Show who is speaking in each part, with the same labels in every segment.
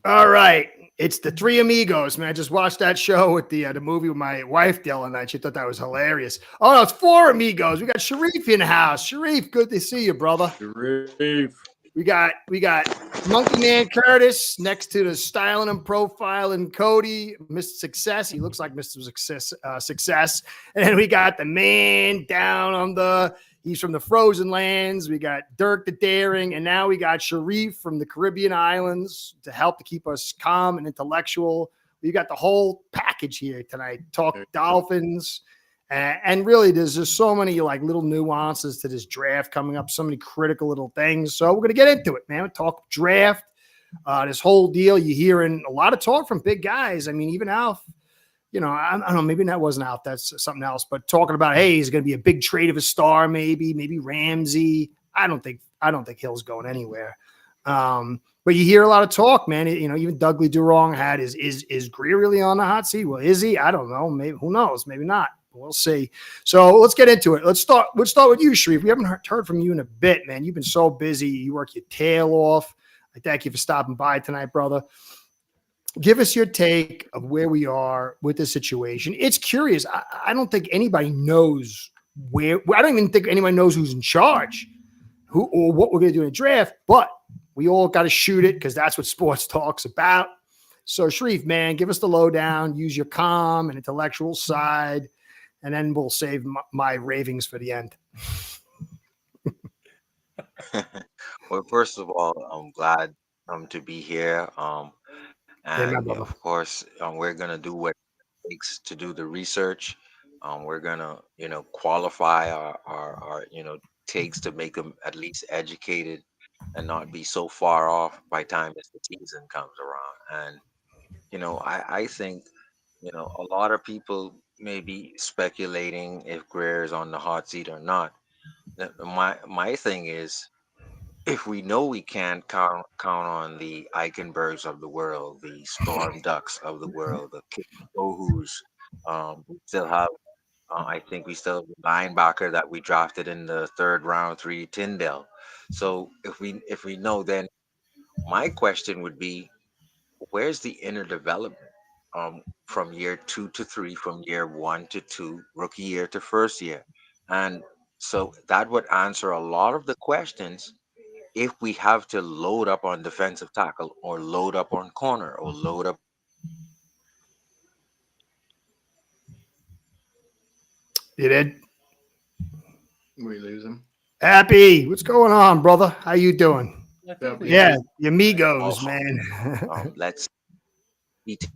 Speaker 1: All right. It's the Three Amigos, man. I just watched that show with the movie with my wife the other night. She thought that was hilarious. Oh no, it's Four Amigos. We got Sharif in the house. Sharif, good to see you, brother.
Speaker 2: Sharif.
Speaker 1: We got Monkey Man Curtis next to the styling and profiling Cody, Mr. Success. He looks like Mr. Success. And then we got the man down on he's from the Frozen Lands. We got Dirk the Daring, and now we got Sharif from the Caribbean islands to help to keep us calm and intellectual. We got the whole package here tonight. Talk Dolphins. And really, there's just so many like little nuances to this draft coming up, so many critical little things. So we're going to get into it, man. We'll talk draft, this whole deal. You're hearing a lot of talk from big guys. I mean, even Alf, I don't know, maybe that wasn't Alf. That's something else. But talking about, hey, he's going to be a big trade of a star, maybe Ramsey. I don't think Hill's going anywhere. But you hear a lot of talk, man. Even Dudley Durong had is Greer really on the hot seat? Well, is he? I don't know. Maybe, who knows? Maybe not. We'll see. So let's get into it. Let's start with you, Sharif. We haven't heard from you in a bit, man. You've been so busy. You work your tail off. I thank you for stopping by tonight, brother. Give us your take of where we are with the situation. It's curious. I don't think anybody knows where. I don't even think anyone knows who's in charge, who or what we're going to do in the draft. But we all got to shoot it because that's what sports talk's about. So, Sharif, man, give us the lowdown. Use your calm and intellectual side. And then we'll save my ravings for the end.
Speaker 3: Well, first of all, I'm glad to be here. And of course, we're gonna do what it takes to do the research. We're gonna, qualify our takes to make them at least educated and not be so far off by time as the season comes around. And I think a lot of people may be speculating if Greer is on the hot seat or not. My thing is, if we know we can't count on the Eichenbergs of the world, the Storm Ducks of the world, the Tohus, we still have. I think we still have a linebacker that we drafted in the third round, 3 Tyndall. So if we know, then my question would be, where's the inner development? From year 2 to 3, from year 1 to 2, rookie year to first year. And so that would answer a lot of the questions if we have to load up on defensive tackle or load up on corner or load up.
Speaker 1: You did?
Speaker 2: We lose him.
Speaker 1: Happy. What's going on, brother? How you doing?
Speaker 2: Yeah,
Speaker 1: your amigos, man.
Speaker 3: Let's eat.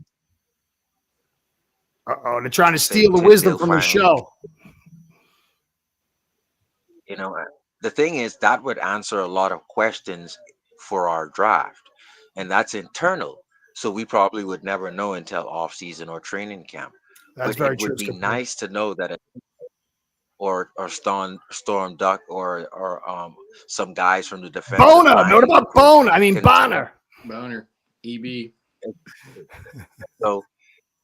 Speaker 1: They're trying to steal the wisdom from the show.
Speaker 3: The thing is, that would answer a lot of questions for our draft, and that's internal. So we probably would never know until off season or training camp.
Speaker 1: That's
Speaker 3: But
Speaker 1: very
Speaker 3: it
Speaker 1: true.
Speaker 3: would be nice to know that or Storm Duck or some guys from the defensive
Speaker 1: Bona.
Speaker 3: line.
Speaker 1: What about Bona? I mean Bonner.
Speaker 2: EB.
Speaker 3: So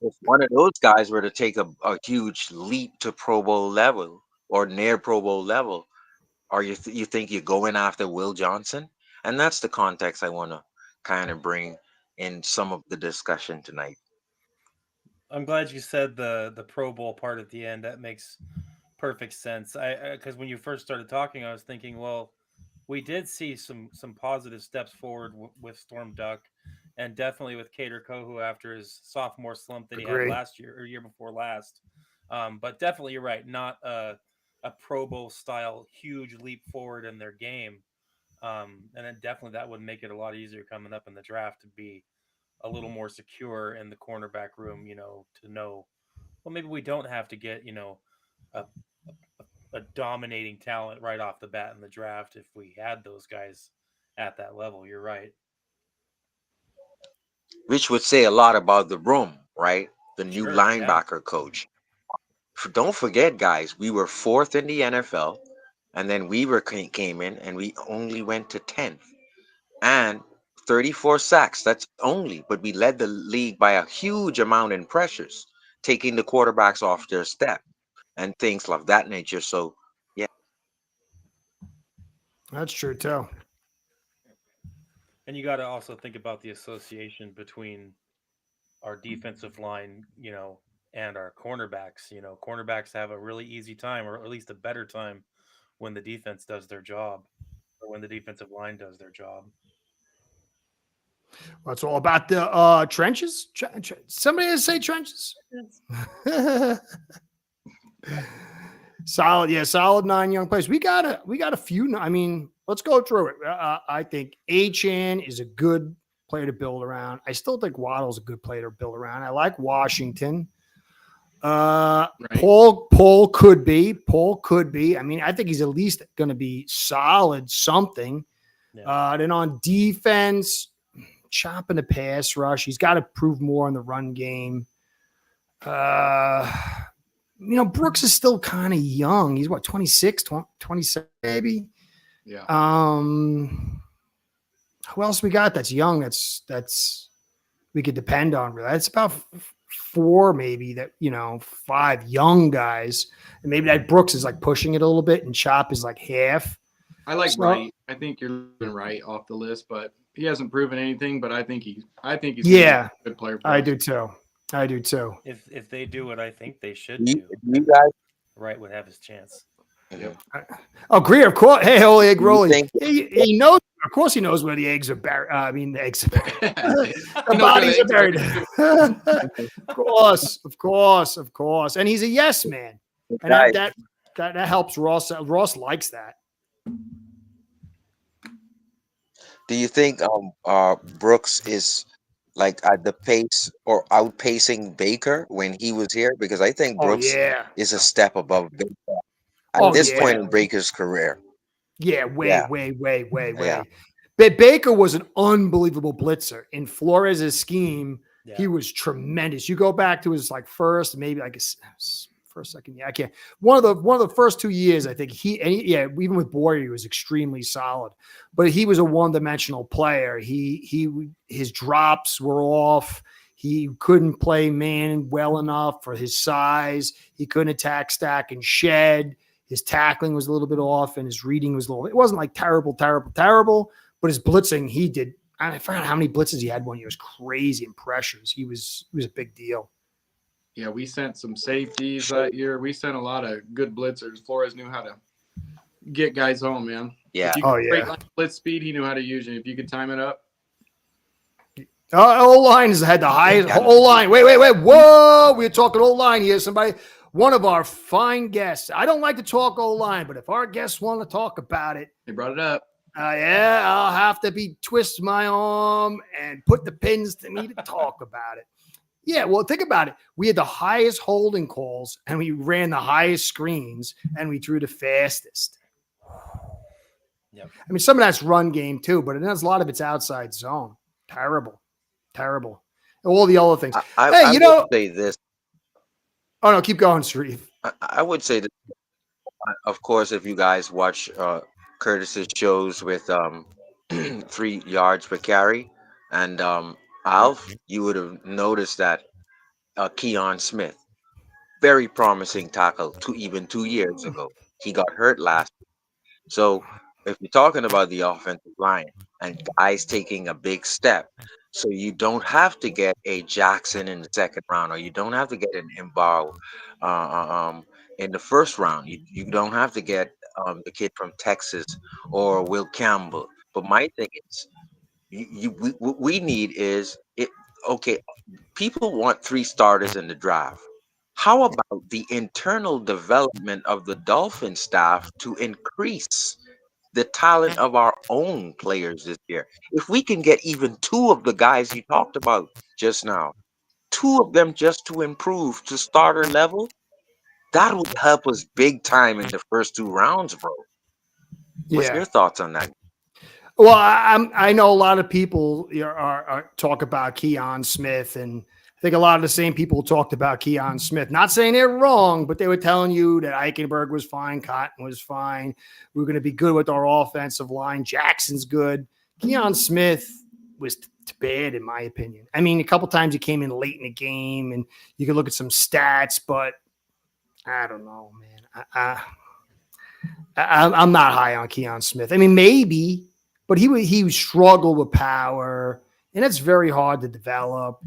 Speaker 3: if one of those guys were to take a huge leap to Pro Bowl level or near Pro Bowl level, or you think you're going after Will Johnson? And that's the context I want to kind of bring in some of the discussion tonight.
Speaker 4: I'm glad you said the Pro Bowl part at the end. That makes perfect sense. Because when you first started talking, I was thinking, well, we did see some positive steps forward with Storm Duck, and definitely with Kader Kohu after his sophomore slump that he had last year or year before last. But definitely, you're right. Not a Pro Bowl style huge leap forward in their game. And then definitely that would make it a lot easier coming up in the draft to be a little more secure in the cornerback room, to know, well, maybe we don't have to get, a dominating talent right off the bat in the draft if we had those guys at that level. You're right.
Speaker 3: Which would say a lot about the room, right? The new linebacker coach. Don't forget, guys, we were 4th in the NFL, and then Weaver came in, and we only went to 10th. And 34 sacks, that's only, but we led the league by a huge amount in pressures, taking the quarterbacks off their step and things of that nature. So, yeah.
Speaker 1: That's true, too.
Speaker 4: And you got to also think about the association between our defensive line, and our cornerbacks. Cornerbacks have a really easy time, or at least a better time, when the defense does their job, or when the defensive line does their job.
Speaker 1: Well, it's all about the trenches. Somebody has to say trenches. Solid, yeah, solid 9 young players. We got a few. I mean, let's go through it. I think Achan is a good player to build around. I still think Waddle's a good player to build around. I like Washington.
Speaker 2: Right.
Speaker 1: Paul could be. I mean, I think he's at least going to be solid something.
Speaker 4: Yeah.
Speaker 1: Then on defense, chopping the pass rush. He's got to prove more in the run game. Brooks is still kind of young. He's what, 26, 27 maybe?
Speaker 2: Yeah.
Speaker 1: Who else we got that's young that's we could depend on? Really, it's about 4 maybe 5 young guys, and maybe that Brooks is like pushing it a little bit, and Chop is like half.
Speaker 2: I like Wright. I think you're leaving Wright off the list, but he hasn't proven anything. But I think he's a good player.
Speaker 1: I do too.
Speaker 4: If they do what I think they should
Speaker 3: You,
Speaker 4: do,
Speaker 3: you guys,
Speaker 4: Wright would have his chance.
Speaker 2: Yep.
Speaker 1: Oh, Greer, of course. Hey, holy egg
Speaker 3: you
Speaker 1: rolling.
Speaker 3: think
Speaker 1: He knows. Of course, he knows where the eggs are buried. The eggs are buried. The bodies are buried. Of course. And he's a yes man, and
Speaker 3: guys,
Speaker 1: that helps Ross. Ross likes that.
Speaker 3: do you think Brooks is like at the pace or outpacing Baker when he was here? Because I think
Speaker 1: Oh
Speaker 3: Brooks
Speaker 1: yeah.
Speaker 3: is a step above Baker at
Speaker 1: Oh
Speaker 3: this
Speaker 1: yeah.
Speaker 3: point in Baker's career.
Speaker 1: Yeah.
Speaker 3: Yeah.
Speaker 1: Way. But Baker was an unbelievable blitzer in Flores' scheme.
Speaker 4: Yeah.
Speaker 1: He was tremendous. You go back to his first, maybe first, second year. I can't. One of the first 2 years, I think even with Boyer, he was extremely solid. But he was a one-dimensional player. His drops were off. He couldn't play man well enough for his size. He couldn't attack, stack, and shed. His tackling was a little bit off, and his reading was it wasn't like terrible, but his blitzing, he did. I forgot how many blitzes he had one year. It was crazy, and pressures. He was a big deal.
Speaker 2: Yeah, we sent some safeties that year. We sent a lot of good blitzers. Flores knew how to get guys home, man.
Speaker 3: Yeah.
Speaker 2: Great blitz speed, he knew how to use it. If you could time it up.
Speaker 1: O-line has had the highest. O-line. Wait. Whoa. We're talking O-line here. Somebody, one of our fine guests. I don't like to talk O-line, but if our guests want to talk about it.
Speaker 2: They brought it up.
Speaker 1: I'll have to twist my arm and put the pins to me to talk about it. Yeah, well, think about it. We had the highest holding calls, and we ran the highest screens, and we threw the fastest.
Speaker 4: Yep.
Speaker 1: I mean, some of that's run game too, but there's a lot of it's outside zone. Terrible. All the other things.
Speaker 3: I would say this.
Speaker 1: Oh no, keep going, Sharif.
Speaker 3: I would say that, of course, if you guys watch Curtis's shows with 3 yards per carry, and Alf, you would have noticed that Keon Smith, very promising tackle even 2 years ago. He got hurt last year. So if you're talking about the offensive line and guys taking a big step, so you don't have to get a Jackson in the second round, or you don't have to get an Mbao in the first round. You don't have to get the kid from Texas or Will Campbell. But my thing is, we need is it. Okay, people want 3 starters in the draft. How about the internal development of the Dolphin staff to increase the talent of our own players this year? If we can get even 2 of the guys you talked about just now, 2 of them just to improve to starter level, that would help us big time in the first 2 rounds, bro. What's your thoughts on that?
Speaker 1: Well, I know a lot of people are talk about Keon Smith, and I think a lot of the same people talked about Keon Smith. Not saying they're wrong, but they were telling you that Eichenberg was fine, Cotton was fine. We're going to be good with our offensive line. Jackson's good. Keon Smith was bad, in my opinion. I mean, a couple times he came in late in the game, and you could look at some stats, but I don't know, man. I'm not high on Keon Smith. I mean, maybe but he struggled with power, and it's very hard to develop.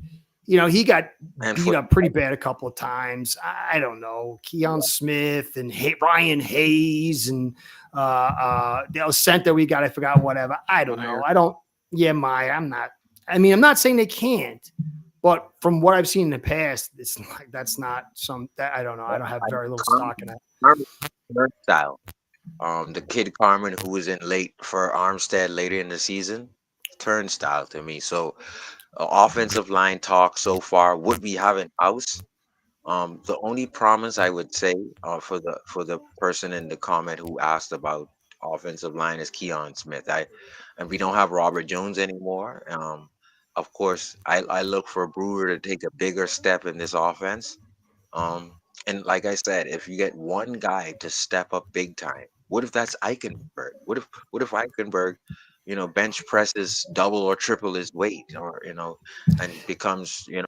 Speaker 1: He got
Speaker 3: And
Speaker 1: beat
Speaker 3: for
Speaker 1: up pretty bad a couple of times. I don't know, Keon Smith and Ryan Hayes and the center we got. I forgot whatever. I don't know.
Speaker 2: Meyer.
Speaker 1: I don't. Yeah, Maya. I'm not. I mean, I'm not saying they can't, but from what I've seen in the past, it's like that's not some. That I don't know. I don't have very little stock in that.
Speaker 3: turnstile. The kid Carmen who was in late for Armstead later in the season, turnstile to me. So offensive line talk so far, what we have in house. The only promise I would say for the person in the comment who asked about offensive line is Keon Smith. And we don't have Robert Jones anymore. Of course, I look for Brewer to take a bigger step in this offense. Um, and like I said, if you get one guy to step up big time, what if that's Eichenberg? What if Eichenberg, bench presses double or triple his weight, or and becomes a man?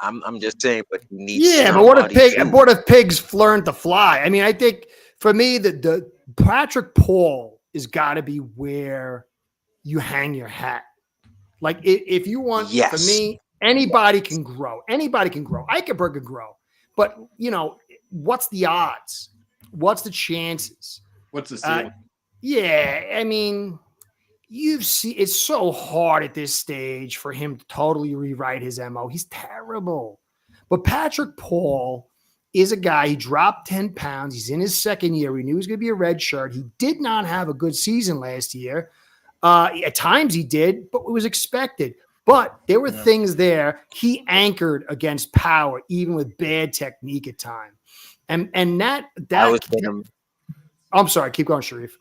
Speaker 3: I'm just saying, but you need
Speaker 1: Yeah, but what if
Speaker 3: somebody too.
Speaker 1: pigs learn to fly? I mean, I think for me, the Patrick Paul has got to be where you hang your hat. Like if you want, for
Speaker 3: Yes,
Speaker 1: me, anybody can grow. Anybody can grow. Eichenberg can grow, but what's the odds? What's the chances?
Speaker 2: What's the ceiling?
Speaker 1: Yeah, I mean, you see, it's so hard at this stage for him to totally rewrite his MO. He's terrible. But Patrick Paul is a guy, he dropped 10 pounds. He's in his second year. We knew he was going to be a red shirt. He did not have a good season last year. At times he did, but it was expected. But there were things there. He anchored against power, even with bad technique at times. And that
Speaker 3: I was gonna.
Speaker 1: I'm sorry, keep going, Sharif.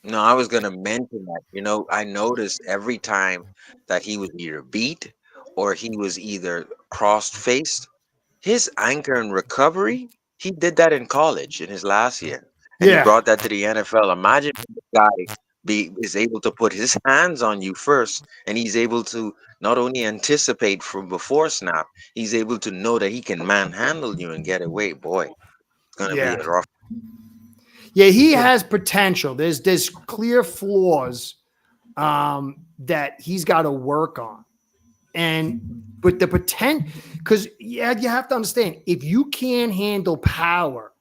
Speaker 3: No, I was gonna mention that. I noticed every time that he was either beat or he was either cross-faced, his anchor and recovery, he did that in college in his last year, and he
Speaker 1: Yeah.
Speaker 3: brought that to the NFL. Imagine when the guy is able to put his hands on you first, and he's able to not only anticipate from before snap, he's able to know that he can manhandle you and get away. Boy, it's gonna be
Speaker 1: Yeah.
Speaker 3: a rough.
Speaker 1: Yeah, he has potential. There's clear flaws that he's got to work on. But the potential, because you have to understand, if you can't handle power,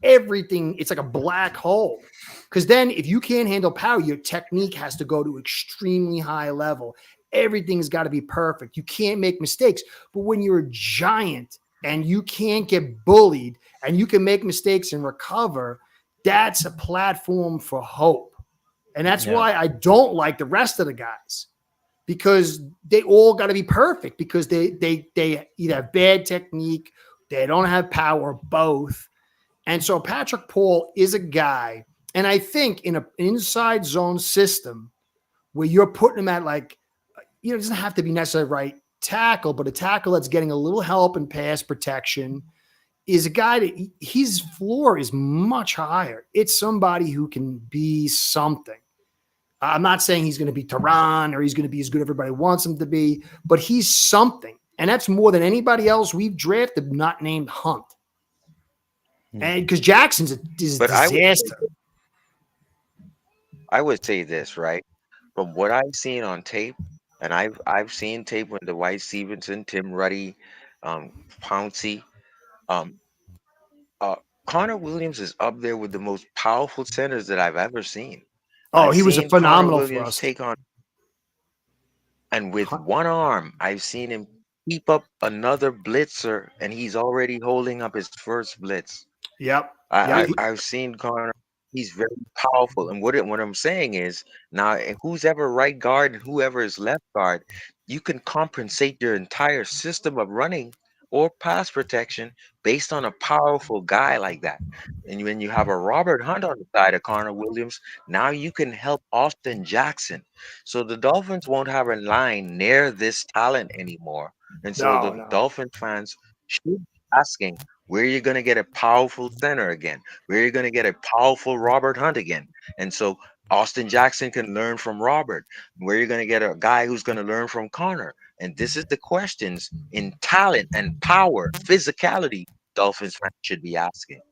Speaker 1: everything, it's like a black hole. Because then if you can't handle power, your technique has to go to extremely high level. Everything's got to be perfect. You can't make mistakes. But when you're a giant and you can't get bullied and you can make mistakes and recover, that's a platform for hope. And that's why I don't like the rest of the guys, because they all got to be perfect, because they either have bad technique, they don't have power, both. And so Patrick Paul is a guy, and I think in an inside zone system where you're putting him at, like, it doesn't have to be necessarily right tackle, but a tackle that's getting a little help in pass protection is a guy that his floor is much higher. It's somebody who can be something. I'm not saying he's going to be Tehran or he's going to be as good as everybody wants him to be, but he's something. And that's more than anybody else we've drafted, not named Hunt. And because Jackson's is a
Speaker 3: But
Speaker 1: disaster.
Speaker 3: I would say this, right? From what I've seen on tape, and I've seen tape when Dwight Stevenson, Tim Ruddy, Pouncey, um, uh, Connor Williams is up there with the most powerful centers that I've ever seen.
Speaker 1: Oh,
Speaker 3: I've
Speaker 1: he was a
Speaker 3: seen Connor
Speaker 1: phenomenal
Speaker 3: Williams
Speaker 1: thrust.
Speaker 3: take on, and with one arm, I've seen him keep up another blitzer, and he's already holding up his first blitz.
Speaker 1: Yep.
Speaker 3: I,
Speaker 1: Yep.
Speaker 3: I I've seen Connor. He's very powerful, and what I'm saying is now, who's ever right guard and whoever is left guard, you can compensate your entire system of running or pass protection based on a powerful guy like that. And when you have a Robert Hunt on the side of Connor Williams, now you can help Austin Jackson. So the Dolphins won't have a line near this talent anymore, and so the
Speaker 1: No.
Speaker 3: Dolphin fans should be asking, where you're going to get a powerful center again, where you're going to get a powerful Robert Hunt again. And so Austin Jackson can learn from Robert, where you're going to get a guy who's going to learn from Connor. And this is the questions in talent and power, physicality, Dolphins fans should be asking.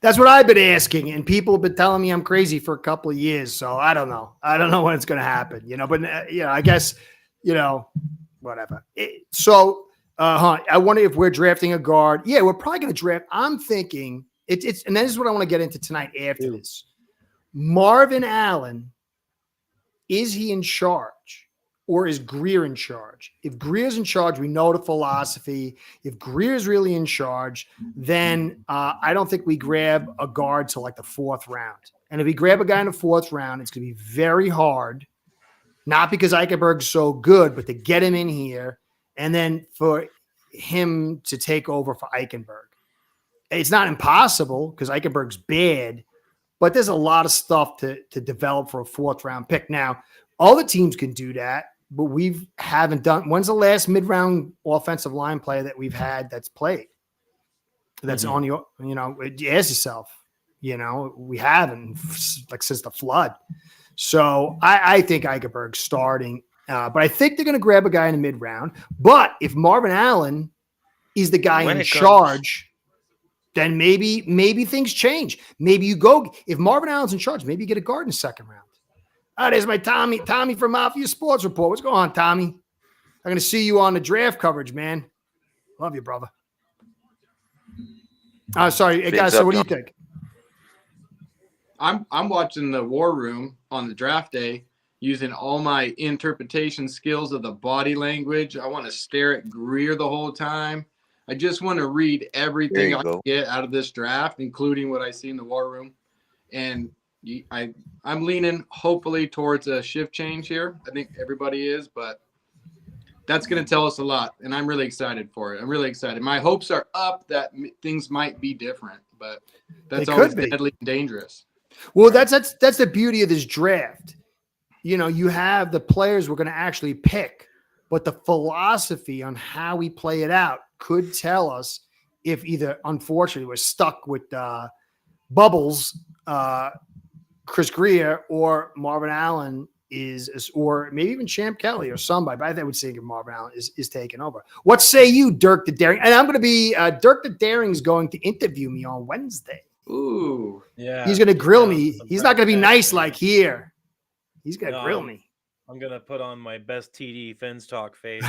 Speaker 1: That's what I've been asking, and people have been telling me I'm crazy for a couple of years. So I don't know. I don't know when it's going to happen, But I guess, whatever. I wonder if we're drafting a guard. Yeah, we're probably going to draft. I'm thinking it's, and this is what I want to get into tonight after this. Marvin Allen, is he in charge? Or is Greer in charge? If Greer's in charge, we know the philosophy. If Greer's really in charge, then I don't think we grab a guard till like the 4th round. And if we grab a guy in the 4th round, it's going to be very hard, not because Eichenberg's so good, but to get him in here and then for him to take over for Eichenberg. It's not impossible because Eichenberg's bad, but there's a lot of stuff to develop for a 4th round pick. Now, all the teams can do that, but we haven't done. When's the last mid-round offensive line player that we've had that's played? That's on your, you ask yourself, we haven't like since the flood. So I think Eichenberg's starting, but I think they're going to grab a guy in the mid-round. But if Marvin Allen is the guy in charge, then maybe things change. Maybe you go, if Marvin Allen's in charge, maybe you get a guard in the 2nd round. There's my Tommy from Mafia Sports Report. What's going on, Tommy? I'm going to see you on the draft coverage, man. Love you, brother. Sorry, guys. So what do you think?
Speaker 2: I'm watching the War Room on the draft day, using all my interpretation skills of the body language. I want to stare at Greer the whole time. I just want to read everything I can get out of this draft, including what I see in the War Room. And I'm leaning hopefully towards a shift change here. I think everybody is, but that's going to tell us a lot, and I'm really excited for it. I'm really excited. My hopes are up that things might be different, but that's always deadly and dangerous.
Speaker 1: Well, that's the beauty of this draft. You have the players we're going to actually pick, but the philosophy on how we play it out could tell us if either, unfortunately, we're stuck with Bubbles, Chris Greer, or Marvin Allen is, or maybe even Champ Kelly or somebody. But I would say Marvin Allen is taking over. What say you, Dirk the Daring? And I'm going to be Dirk the Daring is going to interview me on Wednesday.
Speaker 2: Ooh,
Speaker 4: yeah.
Speaker 1: He's going to grill me. He's not going to be nice like here. He's going to grill me.
Speaker 4: I'm going to put on my best TD Fins talk face.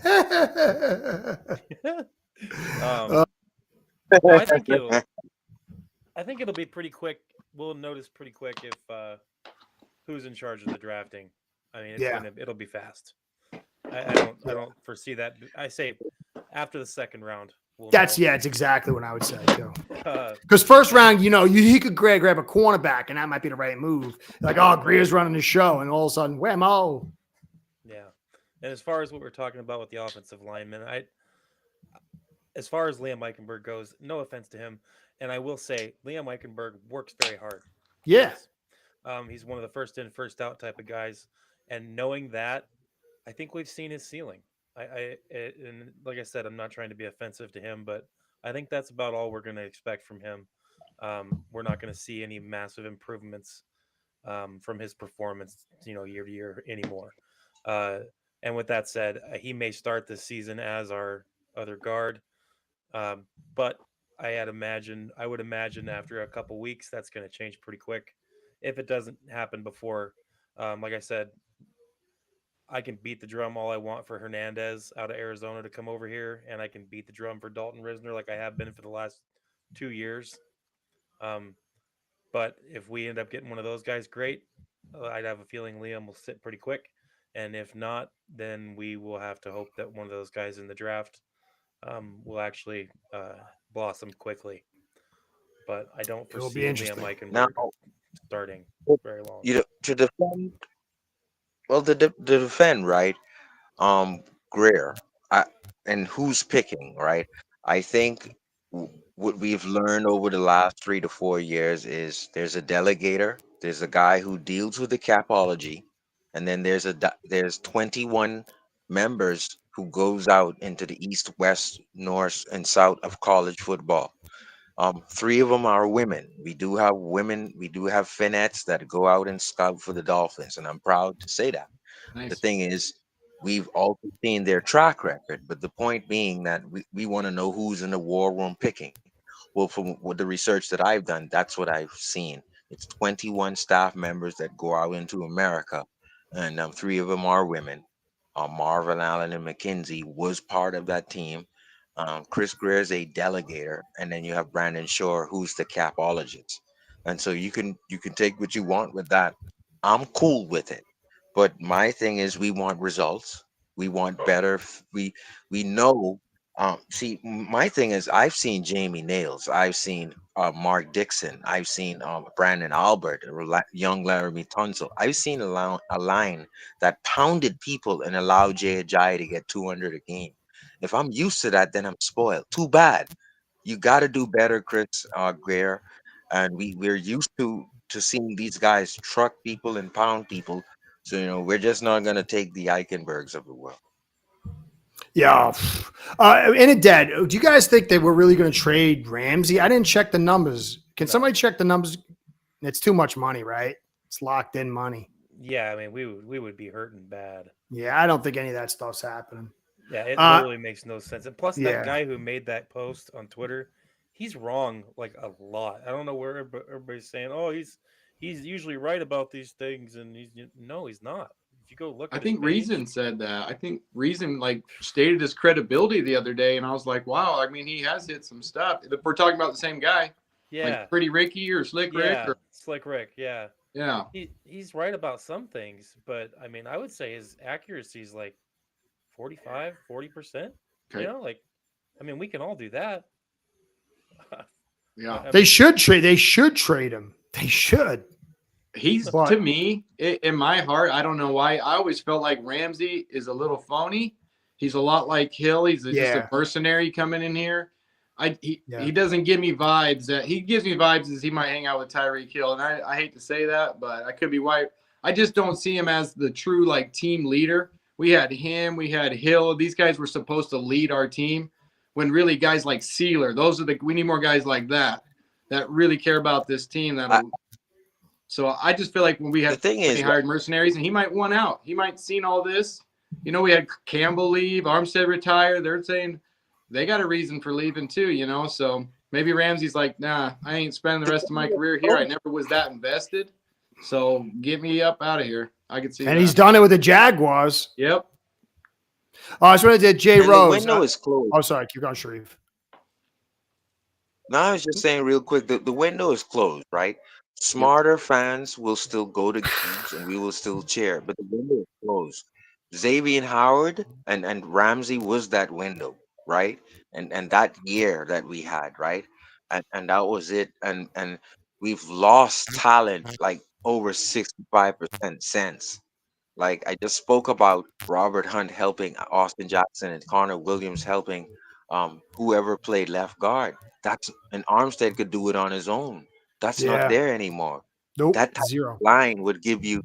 Speaker 4: I think it'll be pretty quick. We'll notice pretty quick if who's in charge of the drafting. I mean, it'll be fast. I don't foresee that. I say after the 2nd round.
Speaker 1: It's exactly what I would say too. Because 1st round, he could grab a cornerback, and that might be the right move. Like, Greer's running the show, and all of a sudden, whammo.
Speaker 4: Yeah, and as far as what we're talking about with the offensive lineman, as far as Liam Eichenberg goes, no offense to him, and I will say Liam Eichenberg works very hard.
Speaker 1: Yeah,
Speaker 4: he's one of the first in, first out type of guys, and knowing that, I think we've seen his ceiling. And like I said, I'm not trying to be offensive to him, but I think that's about all we're going to expect from him. We're not going to see any massive improvements from his performance, year to year anymore. And with that said, he may start this season as our other guard, but I would imagine after a couple weeks that's going to change pretty quick. If it doesn't happen before, like I said, I can beat the drum all I want for Hernandez out of Arizona to come over here, and I can beat the drum for Dalton Risner like I have been for the last 2 years. But if we end up getting one of those guys, great. I'd have a feeling Liam will sit pretty quick. And if not, then we will have to hope that one of those guys in the draft will actually blossom quickly. But I don't foresee Liam Eichenberg starting very long.
Speaker 3: To defend, to defend, right? Greer, and who's picking, right? I think what we've learned over the last 3 to 4 years is there's a delegator, there's a guy who deals with the capology, and then there's 21 members who goes out into the east, west, north, and south of college football. 3 of them are women. We do have women. We do have Finettes that go out and scout for the Dolphins, and I'm proud to say that.
Speaker 2: Nice.
Speaker 3: The thing is, we've also seen their track record, but the point being that we want to know who's in the war room picking. Well, from what the research that I've done, that's what I've seen. It's 21 staff members that go out into America, and 3 of them are women. Marvin Allen and McKinsey was part of that team. Chris Greer is a delegator, and then you have Brandon Shore, who's the capologist. And so you can take what you want with that. I'm cool with it, but my thing is we want results. We want better. We know. See, my thing is I've seen Jamie Nails, I've seen Mark Dixon, I've seen Brandon Albert, young Laramie Tunsil. I've seen a line that pounded people and allowed Jay Ajayi to get 200 a game. If I'm used to that, then I'm spoiled. Too bad. You got to do better, Chris Greer. And we're used to seeing these guys truck people and pound people. So we're just not gonna take the Eichenbergs of the world.
Speaker 1: Yeah. In a dead, do you guys think that we're really going to trade Ramsey? I didn't check the numbers. Can somebody check the numbers? It's too much money, right? It's locked in money.
Speaker 4: Yeah, I mean, we would be hurting bad.
Speaker 1: Yeah, I don't think any of that stuff's happening.
Speaker 4: Yeah, it literally makes no sense. And plus,
Speaker 1: yeah.
Speaker 4: that guy who made that post on Twitter, he's wrong like a lot. I don't know where everybody's saying, "Oh, he's usually right about these things," and he's not. If you go look,
Speaker 2: I think Reason said that. I think Reason stated his credibility the other day, and I was like, wow. I mean, he has hit some stuff. If we're talking about the same guy, like Pretty Ricky or Slick Rick, or
Speaker 4: Slick Rick, yeah. He's right about some things, but I mean, I would say his accuracy is like 45, 40%. Okay. I mean, we can all do that.
Speaker 1: Yeah, they should trade him. They should.
Speaker 2: He's to me, in my heart, I don't know why. I always felt like Ramsey is a little phony. He's a lot like Hill. He's just a mercenary coming in here. He doesn't give me vibes that he gives me vibes as he might hang out with Tyreek Hill. And I hate to say that, but I could be right. I just don't see him as the true team leader. We had him, we had Hill. These guys were supposed to lead our team when really guys like Sealer, we need more guys like that really care about this team. So I just feel like when we had hired mercenaries, and he might want out. He might seen all this. We had Campbell leave, Armstead retire. They're saying they got a reason for leaving too, So maybe Ramsey's like, nah, I ain't spending the rest of my career here. I never was that invested. So get me up out of here. I could see that.
Speaker 1: And he's done it with the Jaguars.
Speaker 2: Yep.
Speaker 1: Oh, that's what I did. Jay Rose.
Speaker 3: The window is closed.
Speaker 1: Oh, sorry. Keep going, Sharif.
Speaker 3: No, I was just saying real quick, the window is closed, right? Smarter fans will still go to games and we will still cheer, but the window is closed. Xavier Howard and Ramsey was that window, right? And that year that we had, right? And that was it. And we've lost talent like over 65% since. I just spoke about Robert Hunt helping Austin Jackson and Connor Williams helping whoever played left guard. And Armstead could do it on his own. That's not there anymore.
Speaker 1: Nope.
Speaker 3: That type
Speaker 1: Zero.
Speaker 3: of line would give you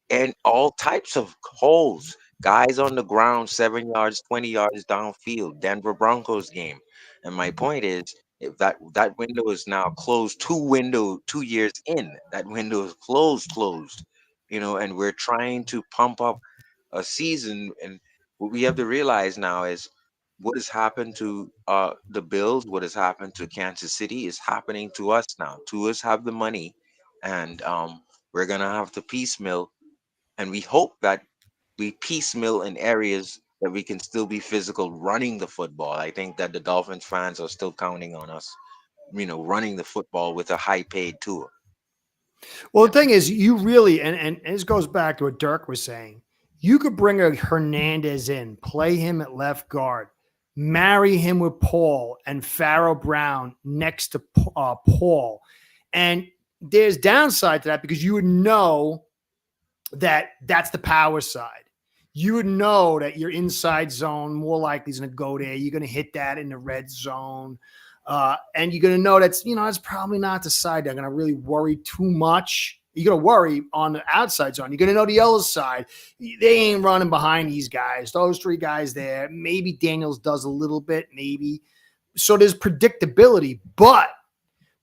Speaker 3: and all types of holes. Guys on the ground, 7 yards, 20 yards downfield. Denver Broncos game. And my point is, if that window is now closed, 2 years in, that window is closed. And we're trying to pump up a season. And what we have to realize now is what has happened to the Bills, what has happened to Kansas City is happening to us now. Two of us have the money, and we're going to have to piecemeal. And we hope that we piecemeal in areas that we can still be physical running the football. I think that the Dolphins fans are still counting on us, running the football with a high-paid tour.
Speaker 1: Well, the thing is, you really, and this goes back to what Dirk was saying, you could bring a Hernandez in, play him at left guard, marry him with Paul and Pharaoh Brown next to Paul. And there's downside to that because you would know that that's the power side. You would know that your inside zone more likely is going to go there. You're going to hit that in the red zone. And you're going to know that's probably not the side they're going to really worry too much. You're going to worry on the outside zone. You're going to know the other side. They ain't running behind these guys. Those 3 guys there. Maybe Daniels does a little bit, maybe. So there's predictability. But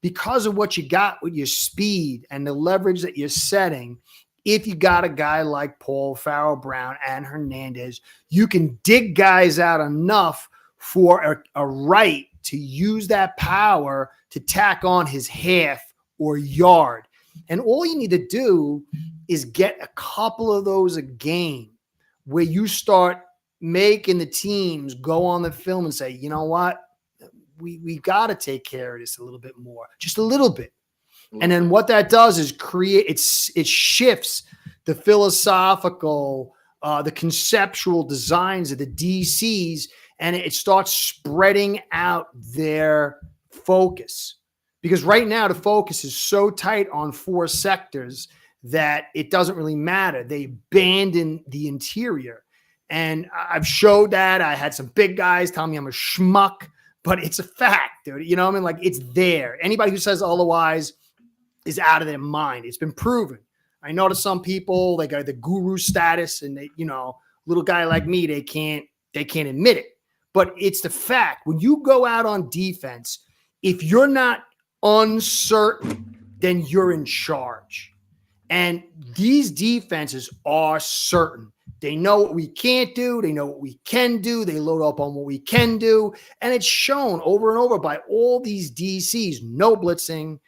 Speaker 1: because of what you got with your speed and the leverage that you're setting, if you got a guy like Paul, Pharaoh Brown, and Hernandez, you can dig guys out enough for a right to use that power to tack on his half or yard. And all you need to do is get a couple of those a game where you start making the teams go on the film and say, you know what, we got to take care of this a little bit more, just a little bit. And then what that does is it shifts the philosophical, the conceptual designs of the DCs, and it starts spreading out their focus. Because right now the focus is so tight on 4 sectors that it doesn't really matter. They abandon the interior. And I've showed that. I had some big guys tell me I'm a schmuck, but it's a fact, dude. You know what I mean? Like, it's there. Anybody who says otherwise is out of their mind. It's been proven. I know to some people, they got the guru status, and they, you know, little guy like me, they can't admit it. But it's the fact. When you go out on defense, if you're not uncertain, then you're in charge. And these defenses are certain. They know what we can't do. They know what we can do. They load up on what we can do. And it's shown over and over by all these DCs. No blitzing,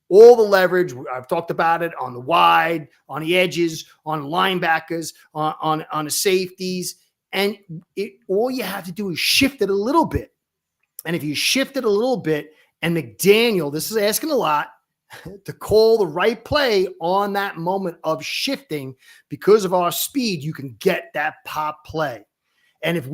Speaker 1: all the leverage. I've talked about it on the wide, on the edges, on linebackers, on the safeties. And all you have to do is shift it a little bit. And if you shift it a little bit, and McDaniel, this is asking a lot, to call the right play on that moment of shifting, because of our speed, you can get that pop play. And if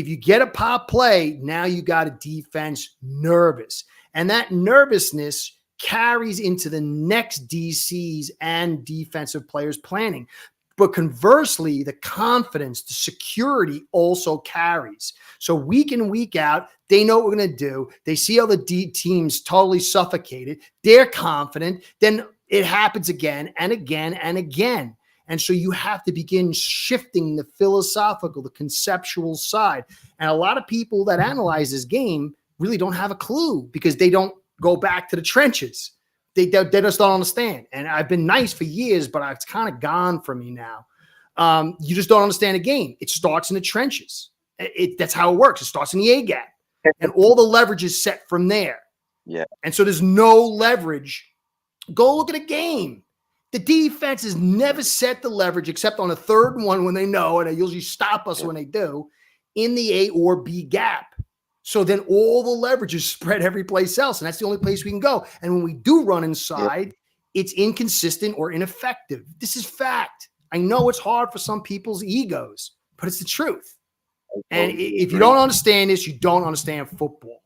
Speaker 1: you get a pop play, now you got a defense nervous. And that nervousness carries into the next DCs and defensive players planning. But conversely, the confidence, the security also carries. So week in, week out, they know what we're going to do. They see how the D team's totally suffocated. They're confident. Then it happens again and again and again. And so you have to begin shifting the philosophical, the conceptual side. And a lot of people that analyze this game really don't have a clue, because they don't go back to the trenches. They just don't understand. And I've been nice for years, but it's kind of gone for me now. You just don't understand the game. It starts in the trenches. That's how it works. It starts in the A gap. And all the leverage is set from there.
Speaker 3: Yeah.
Speaker 1: And so there's no leverage. Go look at a game. The defense has never set the leverage except on a third and one when they know, and they usually stop us when they do, in the A or B gap. So then all the leverage is spread every place else, and that's the only place we can go. And when we do run inside, it's inconsistent or ineffective. This is fact. I know it's hard for some people's egos, but it's the truth. And if you don't understand this, you don't understand football.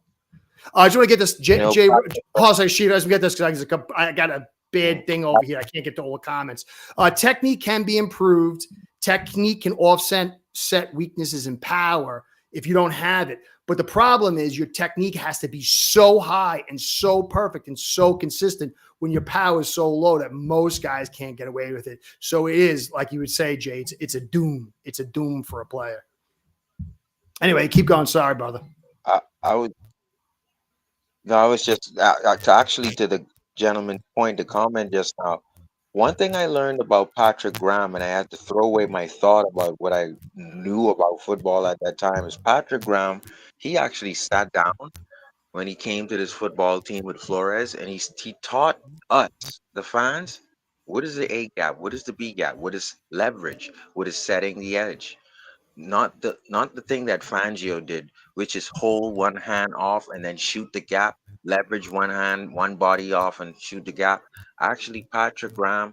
Speaker 1: I just want to get this. Jay, pause. I should get this because I got a bad thing over here. I can't get to all the comments. Technique can be improved. Technique can offset weaknesses in power if you don't have it. But the problem is your technique has to be so high and so perfect and so consistent when your power is so low that most guys can't get away with it. So it is, like you would say, Jay, it's a doom. It's a doom for a player. Anyway, keep going. Sorry, brother.
Speaker 3: I was just to the gentleman's point, the comment just now. One thing I learned about Patrick Graham, and I had to throw away my thought about what I knew about football at that time, is Patrick Graham, he actually sat down when he came to this football team with Flores, and he taught us, the fans, what is the A gap, what is the B gap, what is leverage, what is setting the edge. Not the thing that Fangio did, which is hold one hand off and then shoot the gap, leverage one hand, one body off and shoot the gap. Actually, Patrick Graham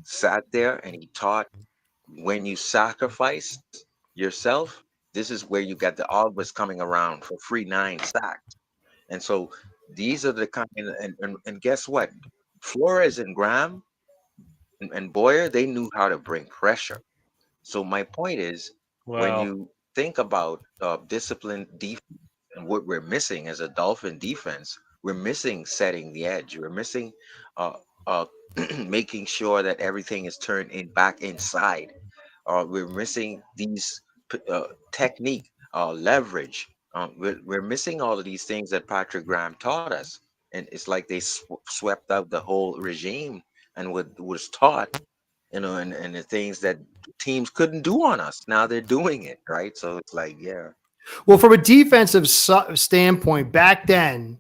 Speaker 3: sat there and he taught, when you sacrifice yourself, this is where you get the Albus coming around for free 9 sacks. And so these are the kind and guess what? Flores and Graham and Boyer, they knew how to bring pressure. So my point is, when you think about disciplined defense and what we're missing as a Dolphin defense, we're missing setting the edge. We're missing uh, uh, making sure that everything is turned back inside. We're missing these technique, leverage. We're missing all of these things that Patrick Graham taught us, and it's like they swept out the whole regime and what was taught, and the things that teams couldn't do on us. Now they're doing it, right? So it's like, yeah.
Speaker 1: Well, from a defensive standpoint, back then,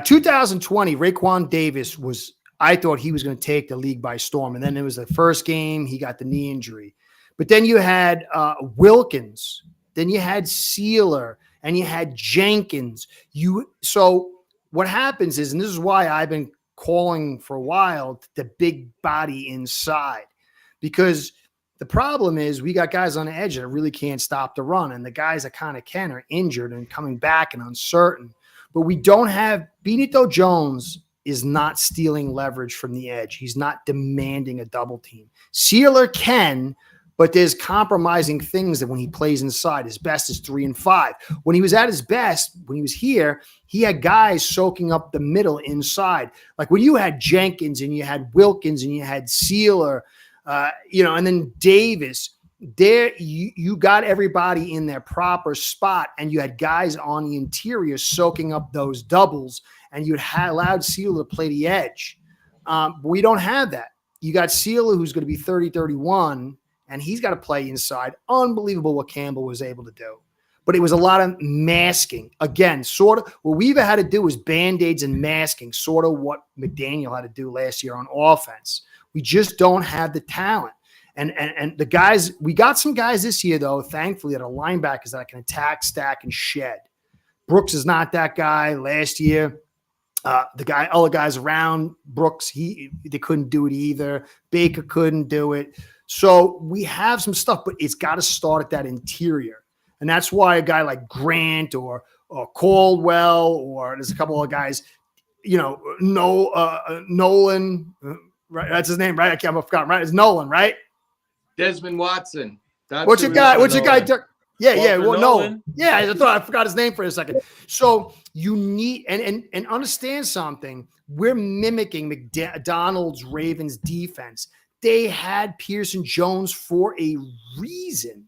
Speaker 1: 2020, Raekwon Davis was, I thought he was going to take the league by storm. And then it was the first game, he got the knee injury. But then you had Wilkins, then you had Sealer, and you had Jenkins. So what happens is, and this is why I've been calling for a while, the big body inside, because the problem is we got guys on the edge that really can't stop the run, and the guys that kind of can are injured and coming back and uncertain. But we don't have – Benito Jones is not stealing leverage from the edge. He's not demanding a double team. Sealer can, but there's compromising things that when he plays inside, his best is 3 and 5. When he was at his best, when he was here, he had guys soaking up the middle inside. Like when you had Jenkins and you had Wilkins and you had Sealer, and then Davis, there you got everybody in their proper spot, and you had guys on the interior soaking up those doubles, and you'd allowed Sealer to play the edge. But we don't have that. You got Sealer, who's going to be 30-31, and he's got to play inside. Unbelievable what Campbell was able to do. But it was a lot of masking. Again, sort of what we've had to do is Band-Aids and masking, sort of what McDaniel had to do last year on offense. We just don't have the talent. And the guys, we got some guys this year, though, thankfully, that are linebackers that can attack, stack, and shed. Brooks is not that guy. Last year, other guys around Brooks, they couldn't do it either. Baker couldn't do it. So we have some stuff, but it's got to start at that interior. And that's why a guy like Grant or Caldwell, or there's a couple of guys, Nolan, right? That's his name, right? I forgot, right? It's Nolan, right?
Speaker 2: Desmond Watson.
Speaker 1: What's your guy? Yeah. Well,
Speaker 4: Nolan.
Speaker 1: Yeah, I forgot his name for a second. So you need and understand something. We're mimicking McDonald's Ravens defense. They had Pearson Jones for a reason,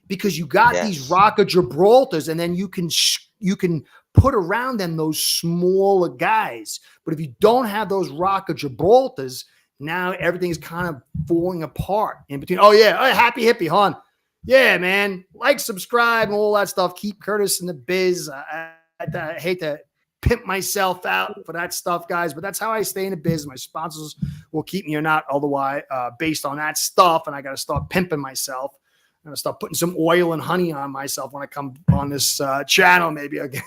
Speaker 1: because you got these Rock of Gibraltars, and then you can put around them those smaller guys. But if you don't have those Rock of Gibraltars, now everything's kind of falling apart in between. Oh, yeah. Oh, happy hippie, hon. Yeah, man. Like, subscribe, and all that stuff. Keep Curtis in the biz. I hate to pimp myself out for that stuff, guys, but that's how I stay in the biz. My sponsors will keep me or not otherwise based on that stuff, and I got to start pimping myself. I'm going to start putting some oil and honey on myself when I come on this channel, maybe again.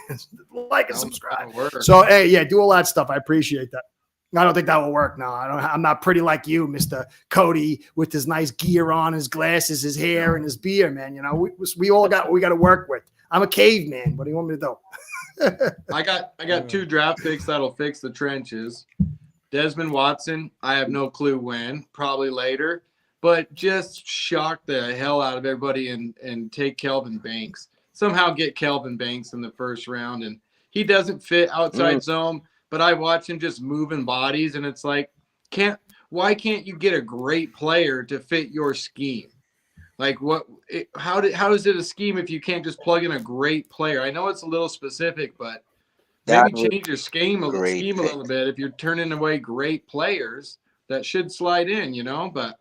Speaker 1: Like and subscribe. So, hey, yeah, do all that stuff. I appreciate that. I don't think that will work. No, I'm not pretty like you, Mr. Cody, with his nice gear on, his glasses, his hair, and his beer, man. We all got what we got to work with. I'm a caveman. What do you want me to do?
Speaker 2: I got 2 draft picks that'll fix the trenches. Desmond Watson, I have no clue when, probably later, but just shock the hell out of everybody and take Kelvin Banks. Somehow get Kelvin Banks in the first round, and he doesn't fit outside zone. But I watch him just moving bodies, and it's like, why can't you get a great player to fit your scheme? Like, how is it a scheme if you can't just plug in a great player? I know it's a little specific, but maybe change your scheme a little bit. If you're turning away great players, that should slide in, But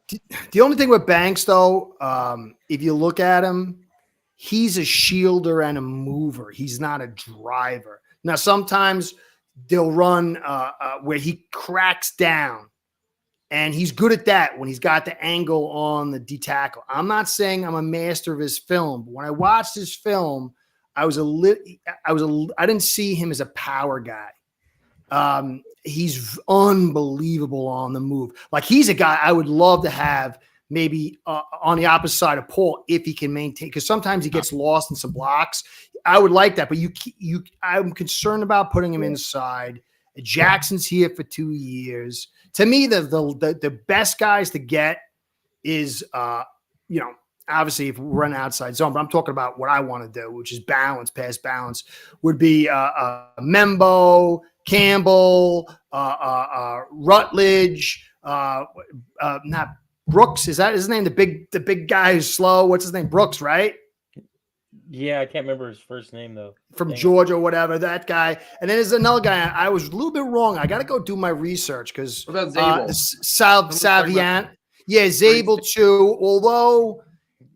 Speaker 1: the only thing with Banks, though, if you look at him, he's a shielder and a mover. He's not a driver. Now, sometimes they'll run where he cracks down, and he's good at that when he's got the angle on the D-tackle. I'm not saying I'm a master of his film, but when I watched his film, I didn't see him as a power guy. He's unbelievable on the move. Like, he's a guy I would love to have maybe on the opposite side of Paul if he can maintain, because sometimes he gets lost in some blocks. I would like that, but I'm concerned about putting him inside. Jackson's here for 2 years. To me, the best guys to get is, obviously if we run outside zone, but I'm talking about what I want to do, which is pass balance, would be Membo, Campbell, Rutledge, not Brooks. Is that his name? The big guy who's slow. What's his name? Brooks, right?
Speaker 4: Yeah, I can't remember his first name, though.
Speaker 1: From Georgia or whatever, that guy. And then there's another guy. I was a little bit wrong. I got to go do my research because
Speaker 2: what about Zabel?
Speaker 1: Saviant. Yeah, Zabel too. Although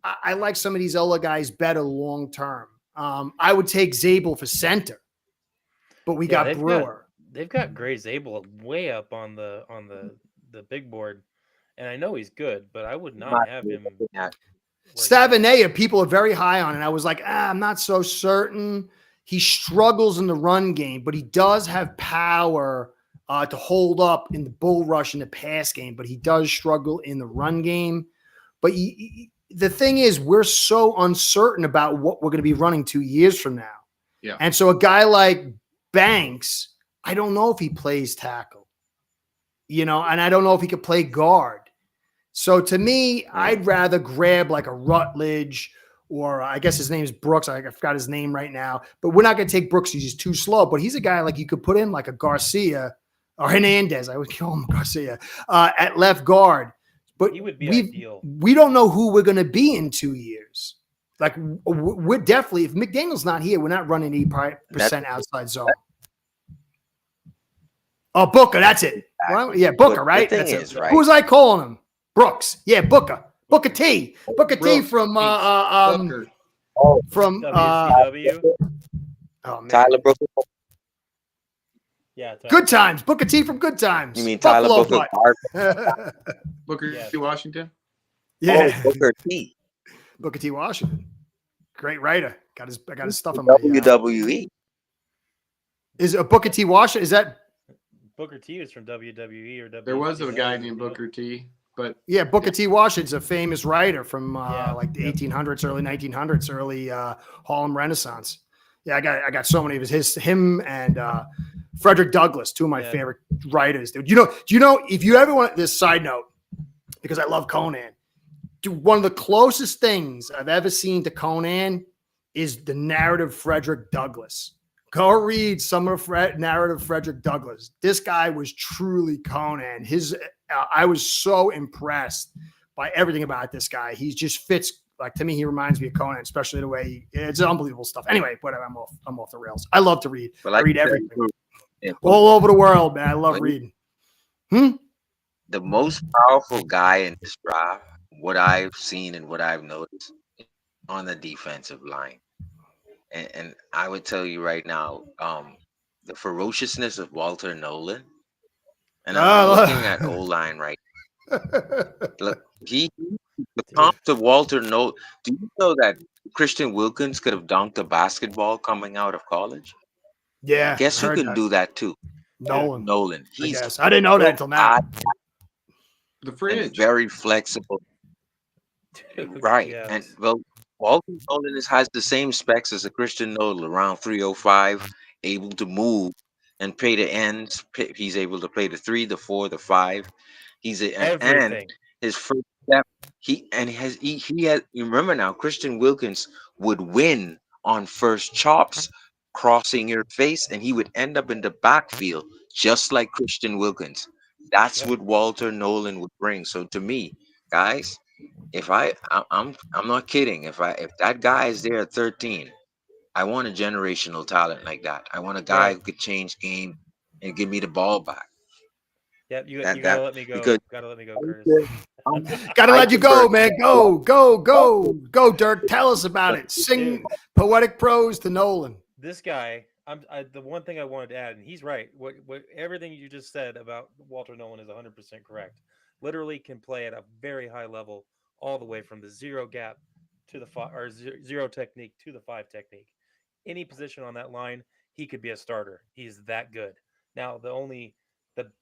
Speaker 1: I like some of these other guys better long term. I would take Zabel for center, but we got Brewer.
Speaker 4: They've got Gray Zabel way up on the big board, and I know he's good, but I would not have him.
Speaker 1: 7A, people are very high on, and I was like, I'm not so certain. He struggles in the run game, but he does have power to hold up in the bull rush in the pass game, but he does struggle in the run game. But the thing is, we're so uncertain about what we're going to be running 2 years from now.
Speaker 2: Yeah.
Speaker 1: And so a guy like Banks, I don't know if he plays tackle, and I don't know if he could play guard. So to me, I'd rather grab like a Rutledge, or I guess his name is Brooks. I forgot his name right now, but we're not going to take Brooks. He's too slow, but he's a guy like you could put in like a Garcia or Hernandez. I would call him Garcia at left guard. But
Speaker 4: he would be ideal.
Speaker 1: We don't know who we're going to be in 2 years. Like we're definitely, if McDaniel's not here, we're not running 80% outside zone. Oh, Booker, that's it. Well, yeah, Booker, right?
Speaker 3: The thing is, right?
Speaker 1: Who was I calling him? Brooks. Yeah, Booker. Booker T. Booker T from
Speaker 2: Booker.
Speaker 1: from
Speaker 4: WCW.
Speaker 1: Oh man.
Speaker 3: Tyler Booker.
Speaker 4: Yeah, Tyler.
Speaker 1: Good Times. Booker T from Good Times.
Speaker 3: You mean Tyler
Speaker 1: Buffalo
Speaker 3: Booker?
Speaker 2: Booker T. Washington.
Speaker 1: Yeah.
Speaker 3: Oh, Booker T.
Speaker 1: Booker T. Washington. Great writer. I got his stuff in my
Speaker 3: WWE.
Speaker 1: Is a Booker T. Washington? Is that
Speaker 4: Booker T is from WWE or WWE?
Speaker 2: There was a guy named Booker T. But
Speaker 1: yeah, Booker T. Washington's a famous writer from like the 1800s, early 1900s, early Harlem Renaissance. Yeah, I got so many of him and Frederick Douglass, two of my favorite writers. Dude, do you know if you ever want this side note, because I love Conan, one of the closest things I've ever seen to Conan is the narrative Frederick Douglass. Go read some of narrative Frederick Douglass. This guy was truly Conan. I was so impressed by everything about this guy. He just fits, like, to me, he reminds me of Conan, especially the way it's unbelievable stuff. Anyway, whatever. I'm off the rails. I love to read. I read everything all over the world, man. I love reading.
Speaker 3: The most powerful guy in this draft, what I've seen and what I've noticed, on the defensive line. And I would tell you right now, the ferociousness of Walter Nolan. And I'm looking at O-line right now. Look, he comp to Walter Nolan. Do you know that Christian Wilkins could have dunked a basketball coming out of college?
Speaker 1: Yeah.
Speaker 3: Guess who can do that too?
Speaker 1: Nolan. I didn't know that until now.
Speaker 2: The fridge.
Speaker 3: Very flexible. Right.
Speaker 4: Yes.
Speaker 3: And well, Walter Nolan has the same specs as a Christian Nolan, around 305, able to move and play the ends. He's able to play the 3, the 4, the 5. And his first step. He has. You remember now, Christian Wilkins would win on first chops, crossing your face, and he would end up in the backfield just like Christian Wilkins. That's what Walter Nolan would bring. So to me, guys, if I'm not kidding. If that guy is there at 13, I want a generational talent like that. I want a guy who could change game and give me the ball back.
Speaker 4: Yeah, you gotta let me go. Gotta let me go, Curtis.
Speaker 1: Gotta let you go, man. Go, Dirk. Tell us about it. Sing poetic prose to Nolan.
Speaker 4: This guy, the one thing I wanted to add, and he's right. What everything you just said about Walter Nolan is 100% correct. Literally can play at a very high level, all the way from the zero gap to the 5, or zero technique to the 5 technique. Any position on that line, he could be a starter. He's that good. Now, the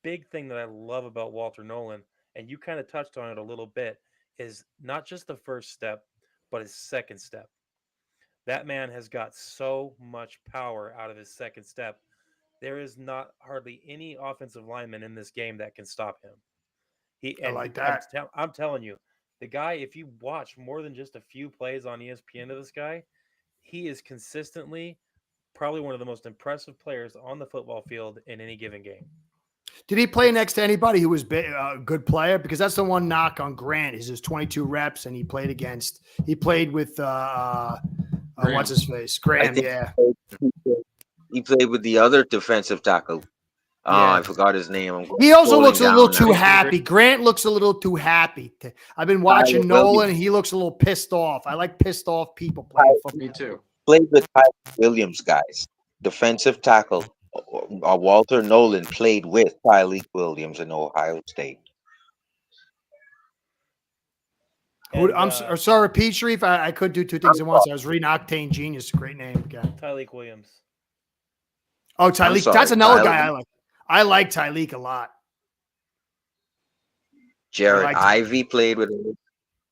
Speaker 4: big thing that I love about Walter Nolan, and you kind of touched on it a little bit, is not just the first step, but his second step. That man has got so much power out of his second step. There is not hardly any offensive lineman in this game that can stop him. I like that. I'm telling you, the guy, if you watch more than just a few plays on ESPN of this guy, he is consistently probably one of the most impressive players on the football field in any given game.
Speaker 1: Did he play next to anybody who was a good player? Because that's the one knock on Grant is his 22 reps, and he played with what's his face? Graham, yeah.
Speaker 3: He played with the other defensive tackle. I forgot his name.
Speaker 1: He also looks a little too happy. Grant looks a little too happy. I've been watching Nolan, and he looks a little pissed off. I like pissed off people playing football.
Speaker 2: Me too.
Speaker 3: played with Tyler Williams, guys. Defensive tackle. Walter Nolan played with Tyleik Williams in Ohio State.
Speaker 1: Who?
Speaker 4: And
Speaker 1: Sorry, Pete Sharif. I could do two things
Speaker 3: I'm
Speaker 1: at once.
Speaker 3: sorry.
Speaker 1: I was reading Octane Genius. Great name again.
Speaker 4: Tyleik Williams.
Speaker 1: Oh,
Speaker 3: I'm
Speaker 1: Tyleek. That's
Speaker 3: sorry.
Speaker 1: another
Speaker 3: Tyler
Speaker 1: guy I like. I like Tyleek a lot. I
Speaker 3: Jared
Speaker 1: like.
Speaker 3: Ivey played with him.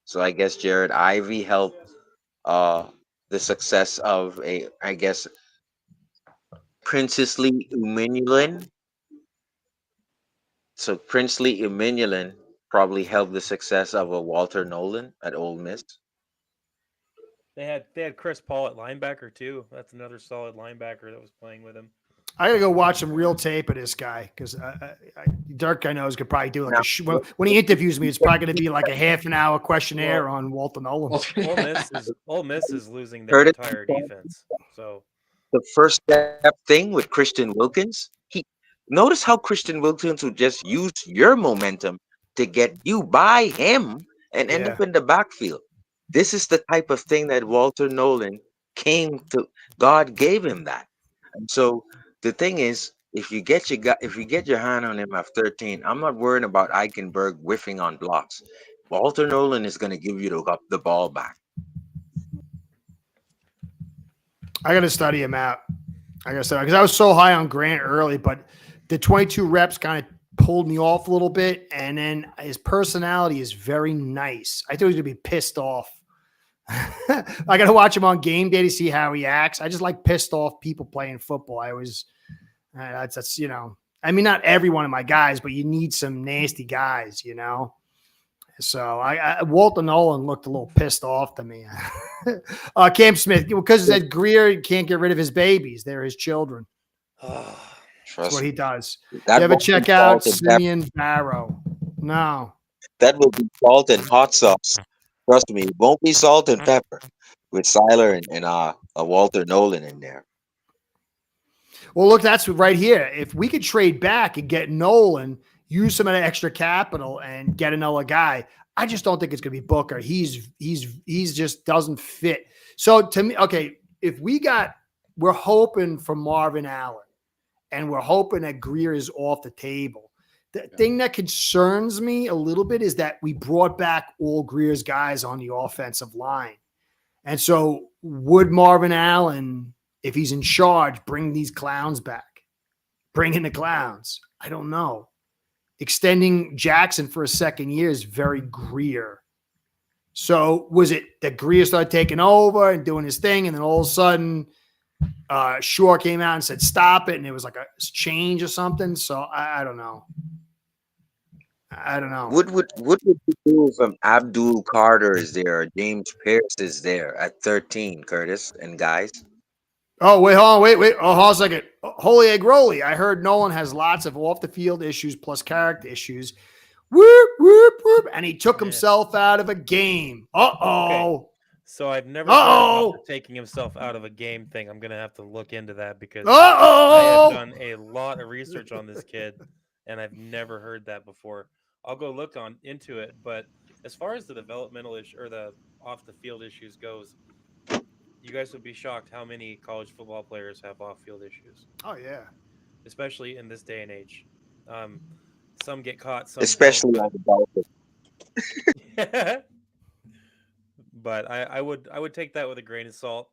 Speaker 3: So I guess Jared Ivey helped the success of I guess Princely Uminulin. So Princely Uminulin probably helped the success of a Walter Nolan at Ole Miss.
Speaker 4: They had Chris Paul at linebacker too. That's another solid linebacker that was playing with him.
Speaker 1: I gotta go watch some real tape of this guy because Dirk I knows could probably do like
Speaker 3: Now,
Speaker 1: when he interviews me, it's probably gonna be like a half an hour questionnaire on Walter Nolan.
Speaker 4: Ole Miss is losing their
Speaker 3: Curtis,
Speaker 4: entire defense. So
Speaker 3: the first step thing with Christian Wilkins, he notice how Christian Wilkins would just use your momentum to get you by him and end
Speaker 1: Yeah.
Speaker 3: up in the backfield. This is the type of thing that Walter Nolan came to. God gave him that, and so the thing is, if you get your hand on him at 13, I'm not worrying about Eichenberg whiffing on blocks. Walter Nolan is going to give you the ball back.
Speaker 1: I gotta study him out. I gotta study because I was so high on Grant early, but the 22 reps kind of pulled me off a little bit, and then his personality is very nice. I thought he was gonna be pissed off. I gotta watch him on game day to see how he acts. I just like pissed off people playing football. I always that's I mean, not every one of my guys, but you need some nasty guys, So Walter Nolan looked a little pissed off to me. Cam Smith, because he said Greer can't get rid of his babies; they're his children. That's what he does. You ever check out Simeon Barrow? No.
Speaker 3: That will be salt and hot sauce. Trust me, it won't be salt and pepper with Seiler and Walter Nolan in there.
Speaker 1: Well, look, that's right here. If we could trade back and get Nolan, use some of that extra capital and get another guy, I just don't think it's going to be Booker. He's just doesn't fit. So to me, okay, we're hoping for Marvin Allen, and we're hoping that Greer is off the table. The thing that concerns me a little bit is that we brought back all Greer's guys on the offensive line. And so would Marvin Allen, if he's in charge, bring these clowns back? Bring in the clowns? I don't know. Extending Jackson for a second year is very Greer. So was it that Greer started taking over and doing his thing, and then all of a sudden Shore came out and said, stop it, and it was like a change or something? So I don't know. I don't know.
Speaker 3: What would you do if Abdul Carter is there or James Pierce is there at 13, Curtis and guys?
Speaker 1: Oh, wait, hold on. Wait. Oh, hold on a second. Holy egg roly. I heard Nolan has lots of off the field issues plus character issues. Whoop, whoop, whoop. And he took himself out of a game. Uh-oh.
Speaker 4: Okay. So I've never heard about the taking himself out of a game thing. I'm going to have to look into that because I have done a lot of research on this kid, and I've never heard that before. I'll go look into it. But as far as the developmental issue or the off the field issues goes, you guys would be shocked how many college football players have off field issues.
Speaker 1: Oh yeah,
Speaker 4: especially in this day and age. Some get caught, some
Speaker 3: especially
Speaker 4: don't,
Speaker 3: on the Dolphins.
Speaker 4: But I would take that with a grain of salt.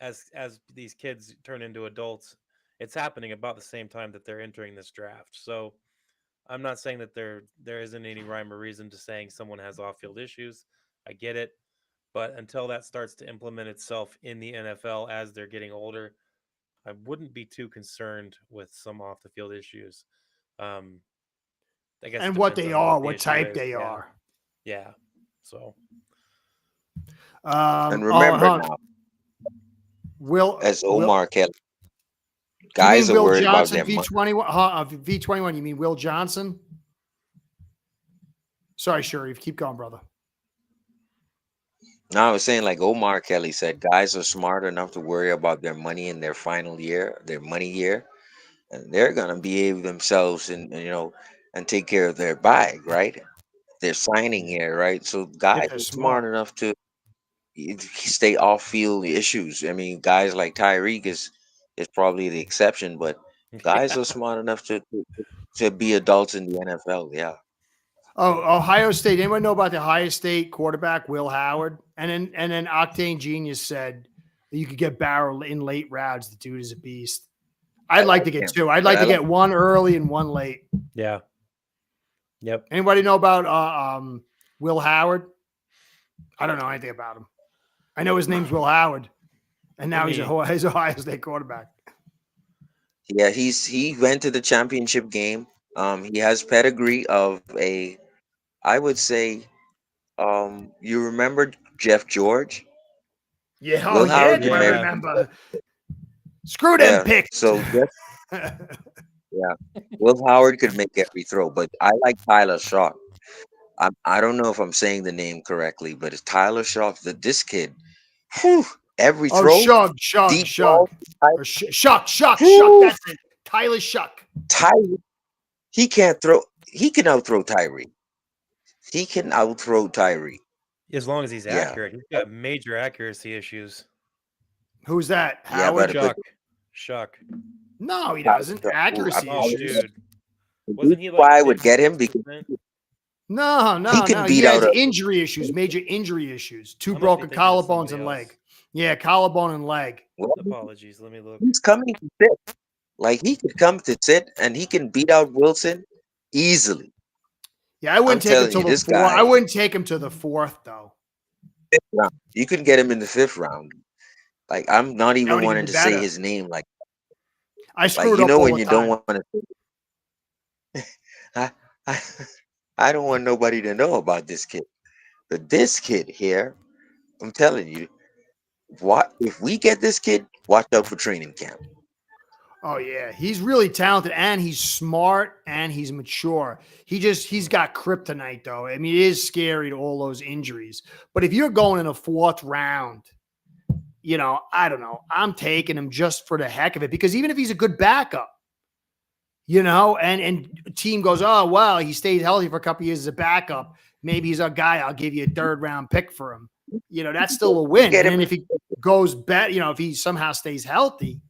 Speaker 4: As these kids turn into adults, it's happening about the same time that they're entering this draft. So I'm not saying that there isn't any rhyme or reason to saying someone has off-field issues. I get it. But until that starts to implement itself in the NFL as they're getting older, I wouldn't be too concerned with some off the field issues. I guess
Speaker 1: and what they are, what type they are.
Speaker 4: Yeah. So.
Speaker 3: And remember now, as Omar Kelly, guys are worried about their
Speaker 1: V21. You mean Will Johnson? Sorry, Sharif. Keep going, brother.
Speaker 3: No, I was saying, like Omar Kelly said, guys are smart enough to worry about their money in their final year, their money year, and they're gonna behave themselves and take care of their bag, right? They're signing here, right? So guys are smart enough to stay off field issues. I mean, guys like Tyreek is probably the exception, but guys are smart enough to be adults in the NFL. Yeah.
Speaker 1: Oh, Ohio State. Anyone know about the Ohio State quarterback, Will Howard? And then Octane Genius said that you could get Barrow in late rounds. The dude is a beast. I'd like to get
Speaker 3: him.
Speaker 1: two. I'd like to get one early and one late.
Speaker 4: Yeah. Yep.
Speaker 1: Anybody know about Will Howard? I don't know anything about him. I know his name's Will Howard, and now he's Ohio State quarterback.
Speaker 3: Yeah, he went to the championship game. He has pedigree of I would say, you remember Jeff George?
Speaker 1: Yeah,
Speaker 3: Will Howard
Speaker 1: do I
Speaker 3: make-
Speaker 1: remember? Screw them picks.
Speaker 3: So Will Howard could make every throw, but I like Tyler Shock. I don't know if I'm saying the name correctly, but it's Tyler Shock. This kid, every throw.
Speaker 1: Shuck.
Speaker 3: deep
Speaker 1: Shuck.
Speaker 3: ball,
Speaker 1: Or Shuck. That's it. Tyler Shuck.
Speaker 3: He can't throw. He can outthrow Tyree. He can outthrow Tyree.
Speaker 4: As long as he's
Speaker 3: Yeah.
Speaker 4: accurate. He's got major accuracy issues.
Speaker 1: Who's that?
Speaker 3: Yeah,
Speaker 1: Howard?
Speaker 3: but-
Speaker 4: Shuck.
Speaker 1: No, he doesn't. Accuracy
Speaker 4: Oh,
Speaker 1: issues.
Speaker 4: dude. Wasn't he like
Speaker 3: Why I would get him
Speaker 4: 56%?
Speaker 3: because
Speaker 1: No.
Speaker 3: He can beat
Speaker 1: has
Speaker 3: out
Speaker 1: injury issues, major injury issues. Two
Speaker 4: I must be
Speaker 1: broken
Speaker 4: thinking of
Speaker 1: collarbones and
Speaker 4: somebody
Speaker 1: leg.
Speaker 4: else.
Speaker 1: Yeah, collarbone and leg.
Speaker 4: Apologies. Let me look.
Speaker 3: he's coming to sit. Like he could come to sit and he can beat out Wilson easily.
Speaker 1: Yeah, I wouldn't
Speaker 3: I'm
Speaker 1: take him
Speaker 3: telling
Speaker 1: to
Speaker 3: you,
Speaker 1: the
Speaker 3: this
Speaker 1: fourth.
Speaker 3: guy-
Speaker 1: I wouldn't take him to the fourth though.
Speaker 3: Fifth round. You can get him in the fifth round. Like I'm not even
Speaker 1: would
Speaker 3: wanting
Speaker 1: even
Speaker 3: to say
Speaker 1: better.
Speaker 3: his name. Like
Speaker 1: I screwed
Speaker 3: you
Speaker 1: up
Speaker 3: know
Speaker 1: all
Speaker 3: when
Speaker 1: the
Speaker 3: you
Speaker 1: time.
Speaker 3: don't want to. I don't want nobody to know about this kid. But this kid here, I'm telling you, what if we get this kid? Watch out for training camp.
Speaker 1: Oh yeah, he's really talented and he's smart and he's mature. He's got kryptonite though. I mean, it is scary to all those injuries. But if you're going in a fourth round, I don't know. I'm taking him just for the heck of it because even if he's a good backup, and a team goes, oh well, he stayed healthy for a couple years as a backup. Maybe he's a guy. I'll give you a third round pick for him. That's still a win.
Speaker 3: Get him.
Speaker 1: And if he goes bet, if he somehow stays healthy.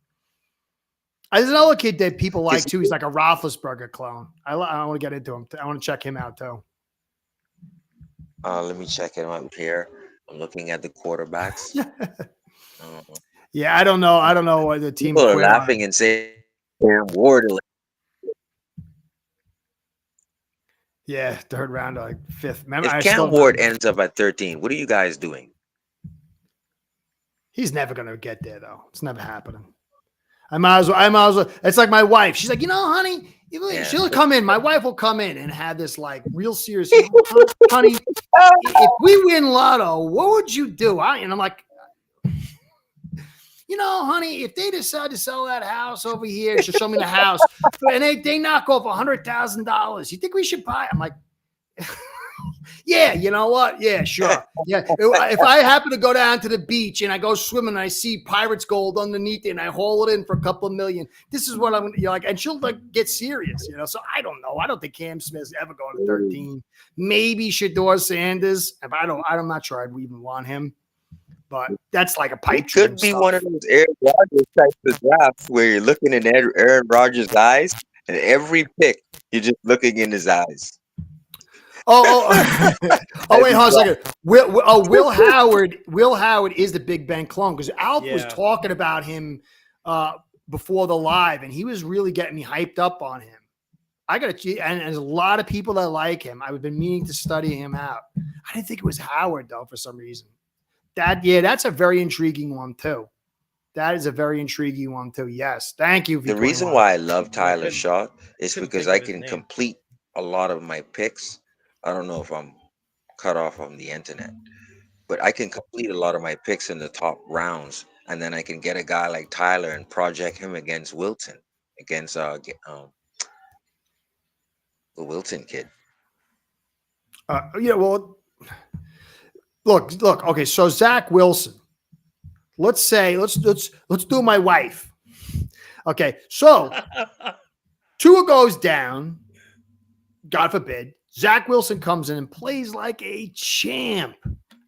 Speaker 1: There's another kid that people like too. He's like a Roethlisberger clone. I want to get into him. I want to check him out too.
Speaker 3: Let me check him out here. I'm looking at the quarterbacks.
Speaker 1: Yeah, I don't know. I don't know what the team.
Speaker 3: People are
Speaker 1: quit on.
Speaker 3: laughing and saying Cam Ward.
Speaker 1: Yeah, third round, like fifth. Remember,
Speaker 3: If Cam Ward ends up at 13, what are you guys doing?
Speaker 1: He's never gonna get there though. It's never happening. I might as well. It's like my wife. She's like, honey, she'll come in. My wife will come in and have this like real serious, honey. If we win lotto, what would you do? And I'm like, honey, if they decide to sell that house over here, she'll show me the house, and they knock off $100,000. You think we should buy? I'm like, yeah, you know what? Yeah, sure. Yeah. If I happen to go down to the beach and I go swimming and I see Pirates gold underneath it and I haul it in for a couple of million, this is what I'm like, and she'll like get serious, So I don't know. I don't think Cam Smith's ever going to 13. Maybe Shedeur Sanders. I'm not sure I'd even want him, but that's like a pipe dream.
Speaker 3: Could be one of those Aaron Rodgers types of drafts where you're looking in Aaron Rodgers' eyes, and every pick you're just looking in his eyes.
Speaker 1: Oh, wait, hold on a second. Will Howard is the Big Ben clone because Alf was talking about him before the live, and he was really getting me hyped up on him. And there's a lot of people that like him. I've been meaning to study him out. I didn't think it was Howard though for some reason. That's a very intriguing one too. That is a very intriguing one too. Yes, thank you.
Speaker 3: The reason why I love Tyler Shaw is because I can complete a lot of my picks. I don't know if I'm cut off on the internet, but I can complete a lot of my picks in the top rounds, and then I can get a guy like Tyler and project him against Wilton, against the Wilton kid.
Speaker 1: Well, look. Okay, so Zach Wilson. Let's do my wife. Okay, so Tua goes down. God forbid. Zach Wilson comes in and plays like a champ.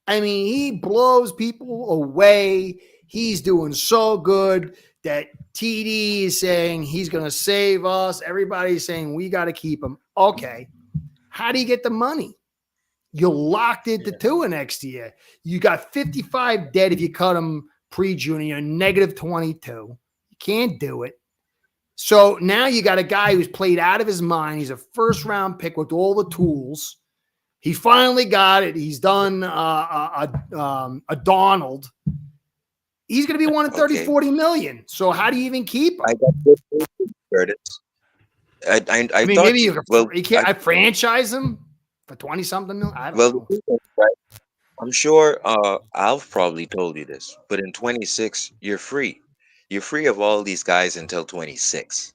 Speaker 1: I mean, he blows people away. He's doing so good that TD is saying he's going to save us. Everybody's saying we got to keep him. Okay. How do you get the money? You're locked into Tua next year. You got 55 dead if you cut him pre-June. You're negative 22. You can't do it. So now you got a guy who's played out of his mind. He's a first-round pick with all the tools. He finally got it. He's done a Donald. He's going to be one in 30, 40 million. So how do you even keep him?
Speaker 3: I got good news, Curtis. I
Speaker 1: mean,
Speaker 3: thought
Speaker 1: maybe you can't. I franchise him for 20 something million. I don't know.
Speaker 3: I'm sure Alf probably told you this, but in 26 you're free. You're free of all these guys until 26.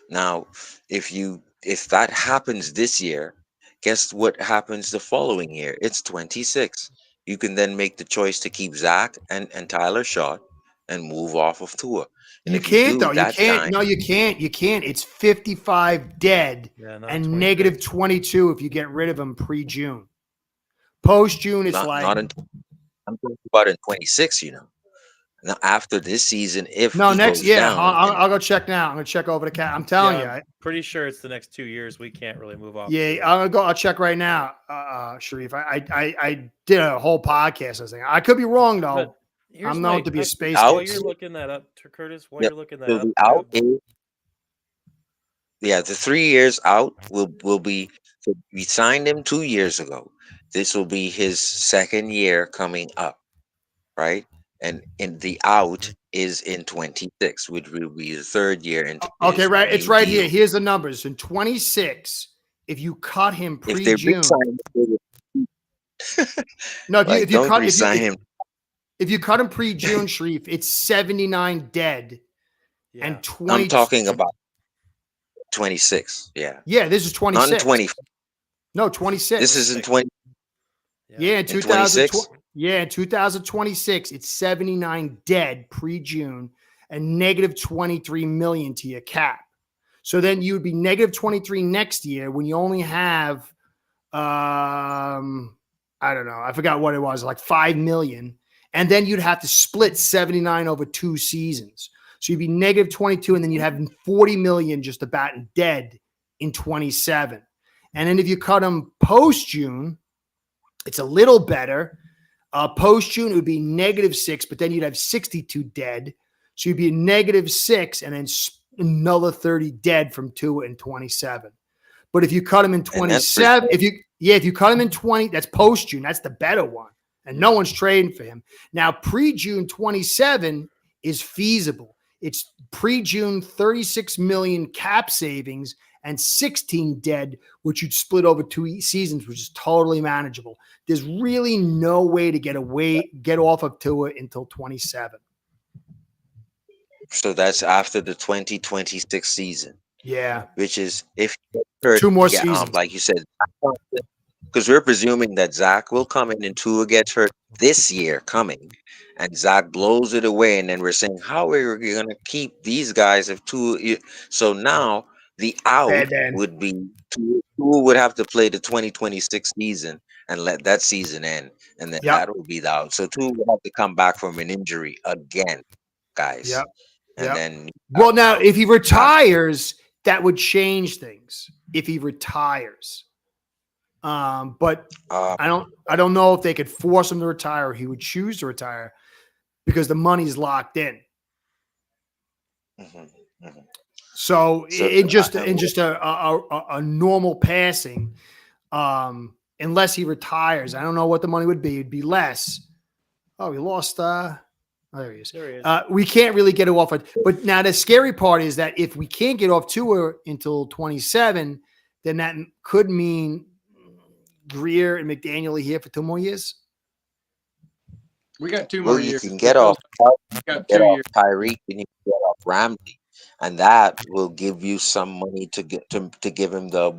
Speaker 3: Now, if that happens this year, guess what happens the following year? It's 26. You can then make the choice to keep Zach and Tyler Shot and move off of Tua. And
Speaker 1: You
Speaker 3: if you
Speaker 1: can't
Speaker 3: do
Speaker 1: though. You
Speaker 3: that
Speaker 1: can't.
Speaker 3: time,
Speaker 1: No, you can't. You can't. It's 55 dead and
Speaker 4: 26.
Speaker 1: negative 22 if you get rid of him pre-June. Post-June, it's
Speaker 3: not until I'm talking about in 26. Now after this season, if he
Speaker 1: next.
Speaker 3: goes
Speaker 1: Yeah,
Speaker 3: down,
Speaker 1: I'll go check now. I'm gonna check over the cat. I'm telling you.
Speaker 4: Pretty sure it's the next 2 years. We can't really move off.
Speaker 1: Yeah, I'm gonna go. I'll check right now, Sharif. I did a whole podcast. I could be wrong though.
Speaker 4: But
Speaker 1: I'm known to be a space.
Speaker 4: While
Speaker 3: Out.
Speaker 4: you're looking that up, Curtis, while
Speaker 3: Yep.
Speaker 4: you're looking that
Speaker 3: So
Speaker 4: up,
Speaker 3: the out is, the 3 years out will be. So we signed him 2 years ago. This will be his second year coming up, right? And in the out is in 26, which will be the third year into
Speaker 1: Okay,
Speaker 3: his
Speaker 1: right. It's
Speaker 3: new
Speaker 1: right
Speaker 3: deal.
Speaker 1: here. Here's the numbers. In 26, if you cut him
Speaker 3: If they
Speaker 1: pre-June,
Speaker 3: re-sign him,
Speaker 1: no,
Speaker 3: like, don't re-sign him.
Speaker 1: if you cut him pre-June, Sharif, it's 79 dead and 20.
Speaker 3: I'm talking about 26. Yeah.
Speaker 1: Yeah, this is 26.
Speaker 3: Not in 20.
Speaker 1: No, 26.
Speaker 3: This is in 20.
Speaker 1: Yeah, in
Speaker 3: 26.
Speaker 1: Yeah, in 2026, it's 79 dead pre-June and negative 23 million to your cap. So then you would be negative 23 next year when you only have, I don't know, I forgot what it was, like 5 million. And then you'd have to split 79 over 2 seasons. So you'd be negative 22, and then you'd have 40 million just about dead in 27. And then if you cut them post-June, it's a little better. Post-June, it would be negative 6, but then you'd have 62 dead. So you'd be negative 6 and then another 30 dead from 2 and 27. But if you cut him in 27, if you cut him in 20, that's post-June. That's the better one. And no one's trading for him. Now, pre-June 27 is feasible. It's pre-June 36 million cap savings and 16 dead, which you'd split over 2 seasons, which is totally manageable. There's really no way to get off of Tua until 27.
Speaker 3: So that's after the 2026 season.
Speaker 1: Yeah.
Speaker 3: Which is if hurt,
Speaker 1: 2 more seasons.
Speaker 3: like you said, because we're presuming that Zach will come in and Tua gets hurt this year coming, and Zach blows it away, and then we're saying, how are we going to keep these guys if Tua? So now the out would be Tua would have to play the 2026 season and let that season end, and then that will be the out. So Tua would have to come back from an injury again, guys.
Speaker 1: Yep.
Speaker 3: And then
Speaker 1: now if he retires, that would change things. If he retires. But I don't know if they could force him to retire or he would choose to retire because the money's locked in. So in just a normal passing, unless he retires, I don't know what the money would be. It'd be less. Oh, he lost. There he is.
Speaker 4: There he is.
Speaker 1: We can't really get it off. But now the scary part is that if we can't get off Tua until 27, then that could mean Greer and McDaniel are here for 2 more years.
Speaker 2: We got 2 more years.
Speaker 3: You can get off Tyreek and you can get off Ramsey, and that will give you some money to give him the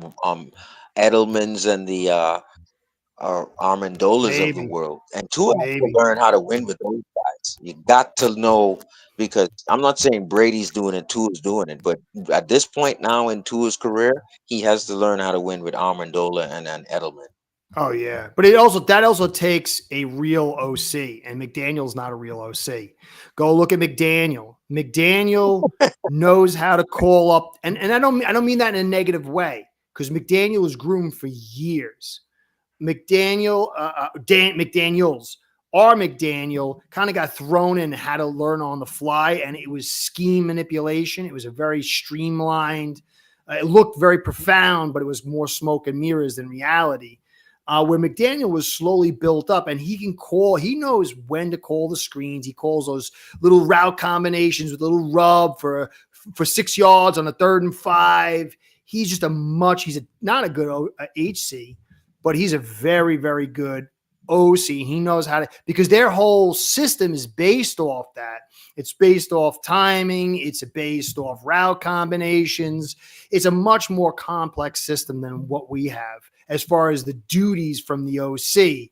Speaker 3: Edelmans and the Amendolas of the world. And Tua has to learn how to win with those guys. You got to know, because I'm not saying Brady's doing it, Tua's doing it, but at this point now in Tua's career, he has to learn how to win with Amendola and Edelman.
Speaker 1: Oh yeah, but that also takes a real OC, and McDaniel's not a real OC. Go look at McDaniel. McDaniel knows how to call up, and I don't mean that in a negative way, because McDaniel was groomed for years. McDaniels, our McDaniel kind of got thrown in how to learn on the fly, and it was scheme manipulation. It was a very streamlined. It looked very profound, but it was more smoke and mirrors than reality. Where McDaniel was slowly built up, and he knows when to call the screens. He calls those little route combinations with a little rub for 6 yards on a 3rd and 5. He's not a good HC, but he's a very, very good OC. He knows how to, because their whole system is based off that. It's based off timing. It's based off route combinations. It's a much more complex system than what we have as far as the duties from the OC.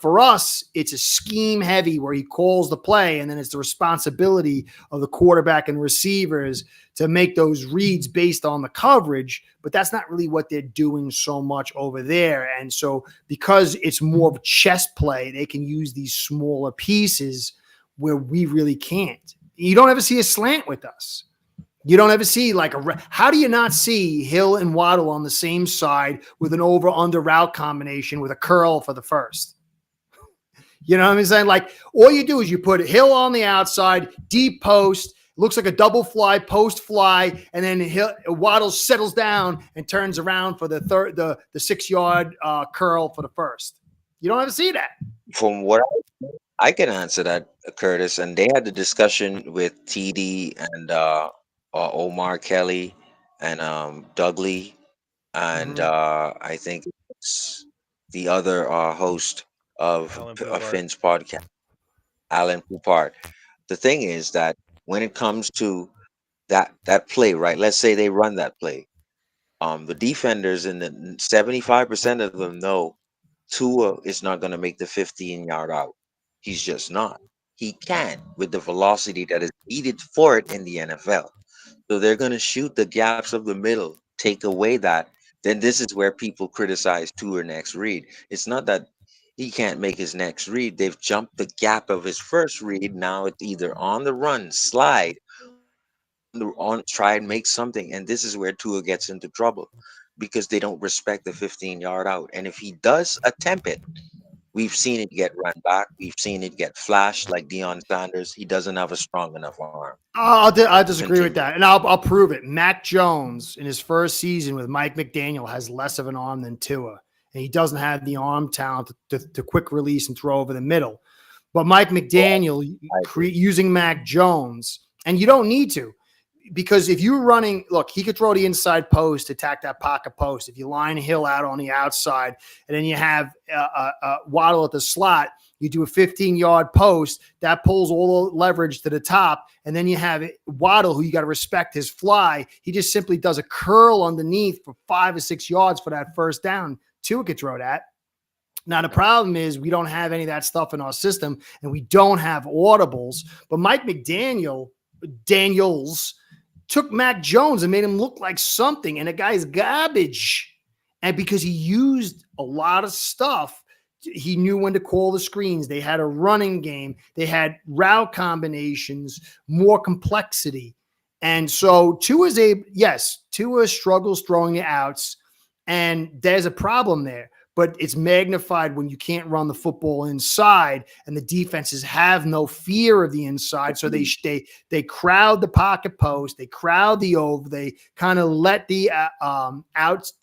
Speaker 1: For us, it's a scheme heavy where he calls the play, and then it's the responsibility of the quarterback and receivers to make those reads based on the coverage, but that's not really what they're doing so much over there. And so because it's more of a chess play, they can use these smaller pieces where we really can't. You don't ever see a slant with us. You don't ever see how do you not see Hill and Waddle on the same side with an over-under route combination with a curl for the first? You know what I'm saying? Like, all you do is you put Hill on the outside, deep post, looks like a double fly, post fly, and then Waddle settles down and turns around for the 6-yard curl for the first. You don't ever see that.
Speaker 3: From what I can answer that, Curtis, and they had the discussion with TD and Omar Kelly and Dougley, and I think it's the other host of Finn's podcast, Alan Poupart. The thing is that when it comes to that play, right? Let's say they run that play. The defenders in the 75% of them know Tua is not going to make the 15-yard out. He's just not. He can with the velocity that is needed for it in the NFL. So they're going to shoot the gaps of the middle, take away that. Then this is where people criticize Tua next read. It's not that he can't make his next read. They've jumped the gap of his first read. Now it's either on the run, slide, on try and make something. And this is where Tua gets into trouble because they don't respect the 15-yard out. And if he does attempt it, we've seen it get run back. We've seen it get flashed like Deion Sanders. He doesn't have a strong enough arm.
Speaker 1: I'll disagree with that, and I'll prove it. Mac Jones in his first season with Mike McDaniel has less of an arm than Tua, and he doesn't have the arm talent to quick release and throw over the middle. But Mike McDaniel using Mac Jones, and you don't need to. Because if you're running, look, he could throw the inside post, attack that pocket post. If you line Hill out on the outside, and then you have Waddle at the slot, you do a 15-yard post that pulls all the leverage to the top, and then you have Waddle, who you got to respect his fly. He just simply does a curl underneath for 5 or 6 yards for that first down. Tua could throw that. Now, the problem is we don't have any of that stuff in our system, and we don't have audibles. But Mike Daniels took Mac Jones and made him look like something, and the guy's garbage. And because he used a lot of stuff, he knew when to call the screens. They had a running game. They had route combinations, more complexity. And so Tua struggles throwing the outs, and there's a problem there. But it's magnified when you can't run the football inside, and the defenses have no fear of the inside. So they crowd the pocket post, they crowd the over, they kind of let the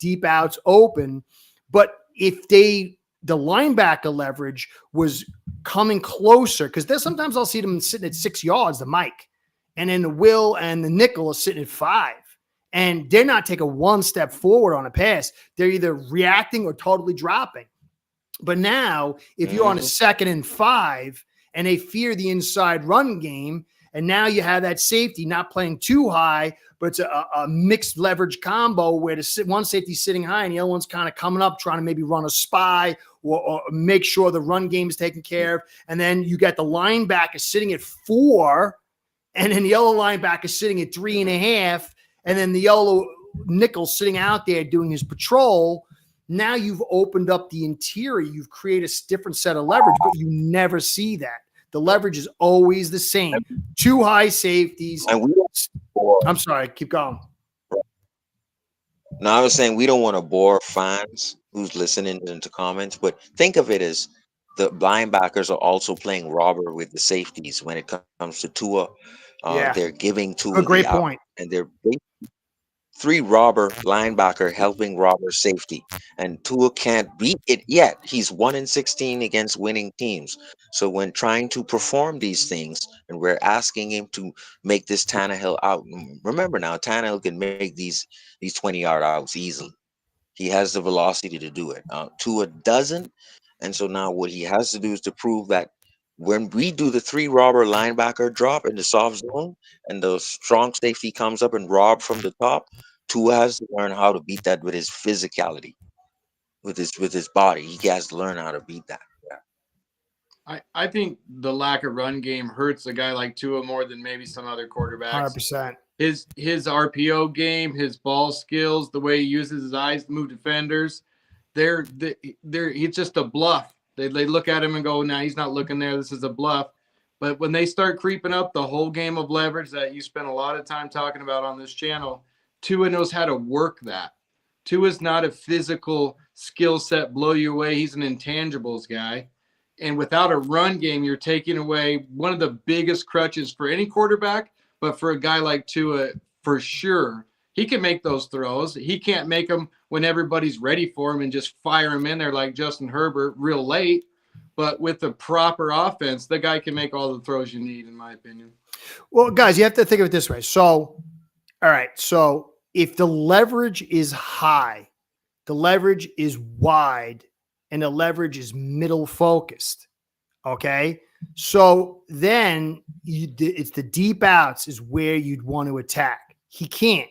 Speaker 1: deep outs open. But if the linebacker leverage was coming closer, because sometimes I'll see them sitting at 6 yards, the Mike, and then the Will and the nickel are sitting at 5. And they're not taking one step forward on a pass. They're either reacting or totally dropping. But now, if you're on a 2nd and 5 and they fear the inside run game, and now you have that safety not playing too high, but it's a mixed leverage combo where one safety's sitting high and the other one's kind of coming up trying to maybe run a spy or make sure the run game is taken care of. And then you got the linebacker sitting at 4, and then the other linebacker sitting at 3.5. And then the yellow nickel sitting out there doing his patrol. Now you've opened up the interior. You've created a different set of leverage, but you never see that. The leverage is always the same. 2 high safeties.
Speaker 3: And we don't
Speaker 1: I'm sorry. Keep going.
Speaker 3: No, I was saying we don't want to bore fans who's listening into comments, but think of it as the linebackers are also playing robber with the safeties when it comes to Tua.
Speaker 1: Yeah.
Speaker 3: They're giving
Speaker 1: Good,
Speaker 3: Tua
Speaker 1: great
Speaker 3: the out,
Speaker 1: point.
Speaker 3: and they're 3 robber linebacker helping robber safety, and Tua can't beat it yet. He's 1-16 against winning teams. So when trying to perform these things, and we're asking him to make this Tannehill out. Remember now, Tannehill can make these 20-yard outs easily. He has the velocity to do it. Tua doesn't, and so now what he has to do is to prove that when we do the 3 robber linebacker drop in the soft zone, and the strong safety comes up and rob from the top, Tua has to learn how to beat that with his physicality, with his body. He has to learn how to beat that. Yeah.
Speaker 2: I think the lack of run game hurts a guy like Tua more than maybe some other quarterbacks.
Speaker 1: 100%.
Speaker 2: His RPO game, his ball skills, the way he uses his eyes to move defenders, he's just a bluff. They look at him and go, "Nah, he's not looking there. This is a bluff." But when they start creeping up the whole game of leverage that you spend a lot of time talking about on this channel, Tua knows how to work that. Tua's not a physical skill set blow you away. He's an intangibles guy. And without a run game, you're taking away one of the biggest crutches for any quarterback, but for a guy like Tua, for sure, he can make those throws. He can't make them when everybody's ready for him and just fire him in there like Justin Herbert real late. But with the proper offense, the guy can make all the throws you need, in my opinion.
Speaker 1: Well, guys, you have to think of it this way. So, all right. So if the leverage is high, the leverage is wide, and the leverage is middle focused. Okay. So then it's the deep outs is where you'd want to attack. He can't.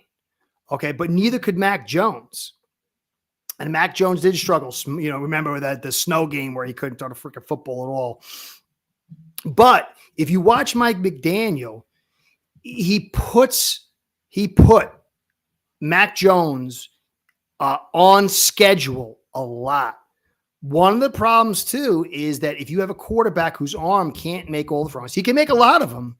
Speaker 1: Okay. But neither could Mac Jones. And Mac Jones did struggle. You know, remember that the snow game where he couldn't throw the freaking football at all. But if you watch Mike McDaniel, he put Mac Jones on schedule a lot. One of the problems, too, is that if you have a quarterback whose arm can't make all the throws, he can make a lot of them.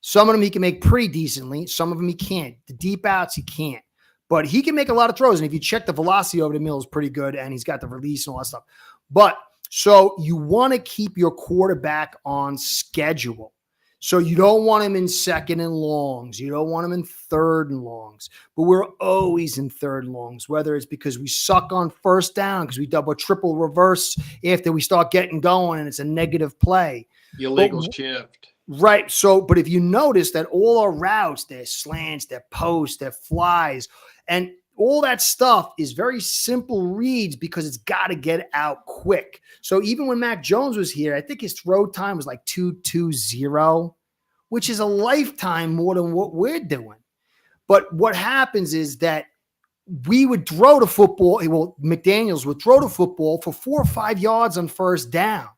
Speaker 1: Some of them he can make pretty decently. Some of them he can't. The deep outs, he can't. But he can make a lot of throws. And if you check the velocity over the middle, is pretty good. And he's got the release and all that stuff. But so you want to keep your quarterback on schedule. So you don't want him in second and longs. You don't want him in third and longs. But we're always in third and longs, whether it's because we suck on first down, because we double, triple reverse after we start getting going and it's a negative play.
Speaker 2: Illegal shift.
Speaker 1: Right. So, but if you notice that all our routes, their slants, their posts, their flies, and all that stuff is very simple reads because it's got to get out quick. So even when Mac Jones was here, I think his throw time was like 2.20, which is a lifetime more than what we're doing. But what happens is that we would throw the football. Well, McDaniels would throw the football for 4 or 5 yards on first down.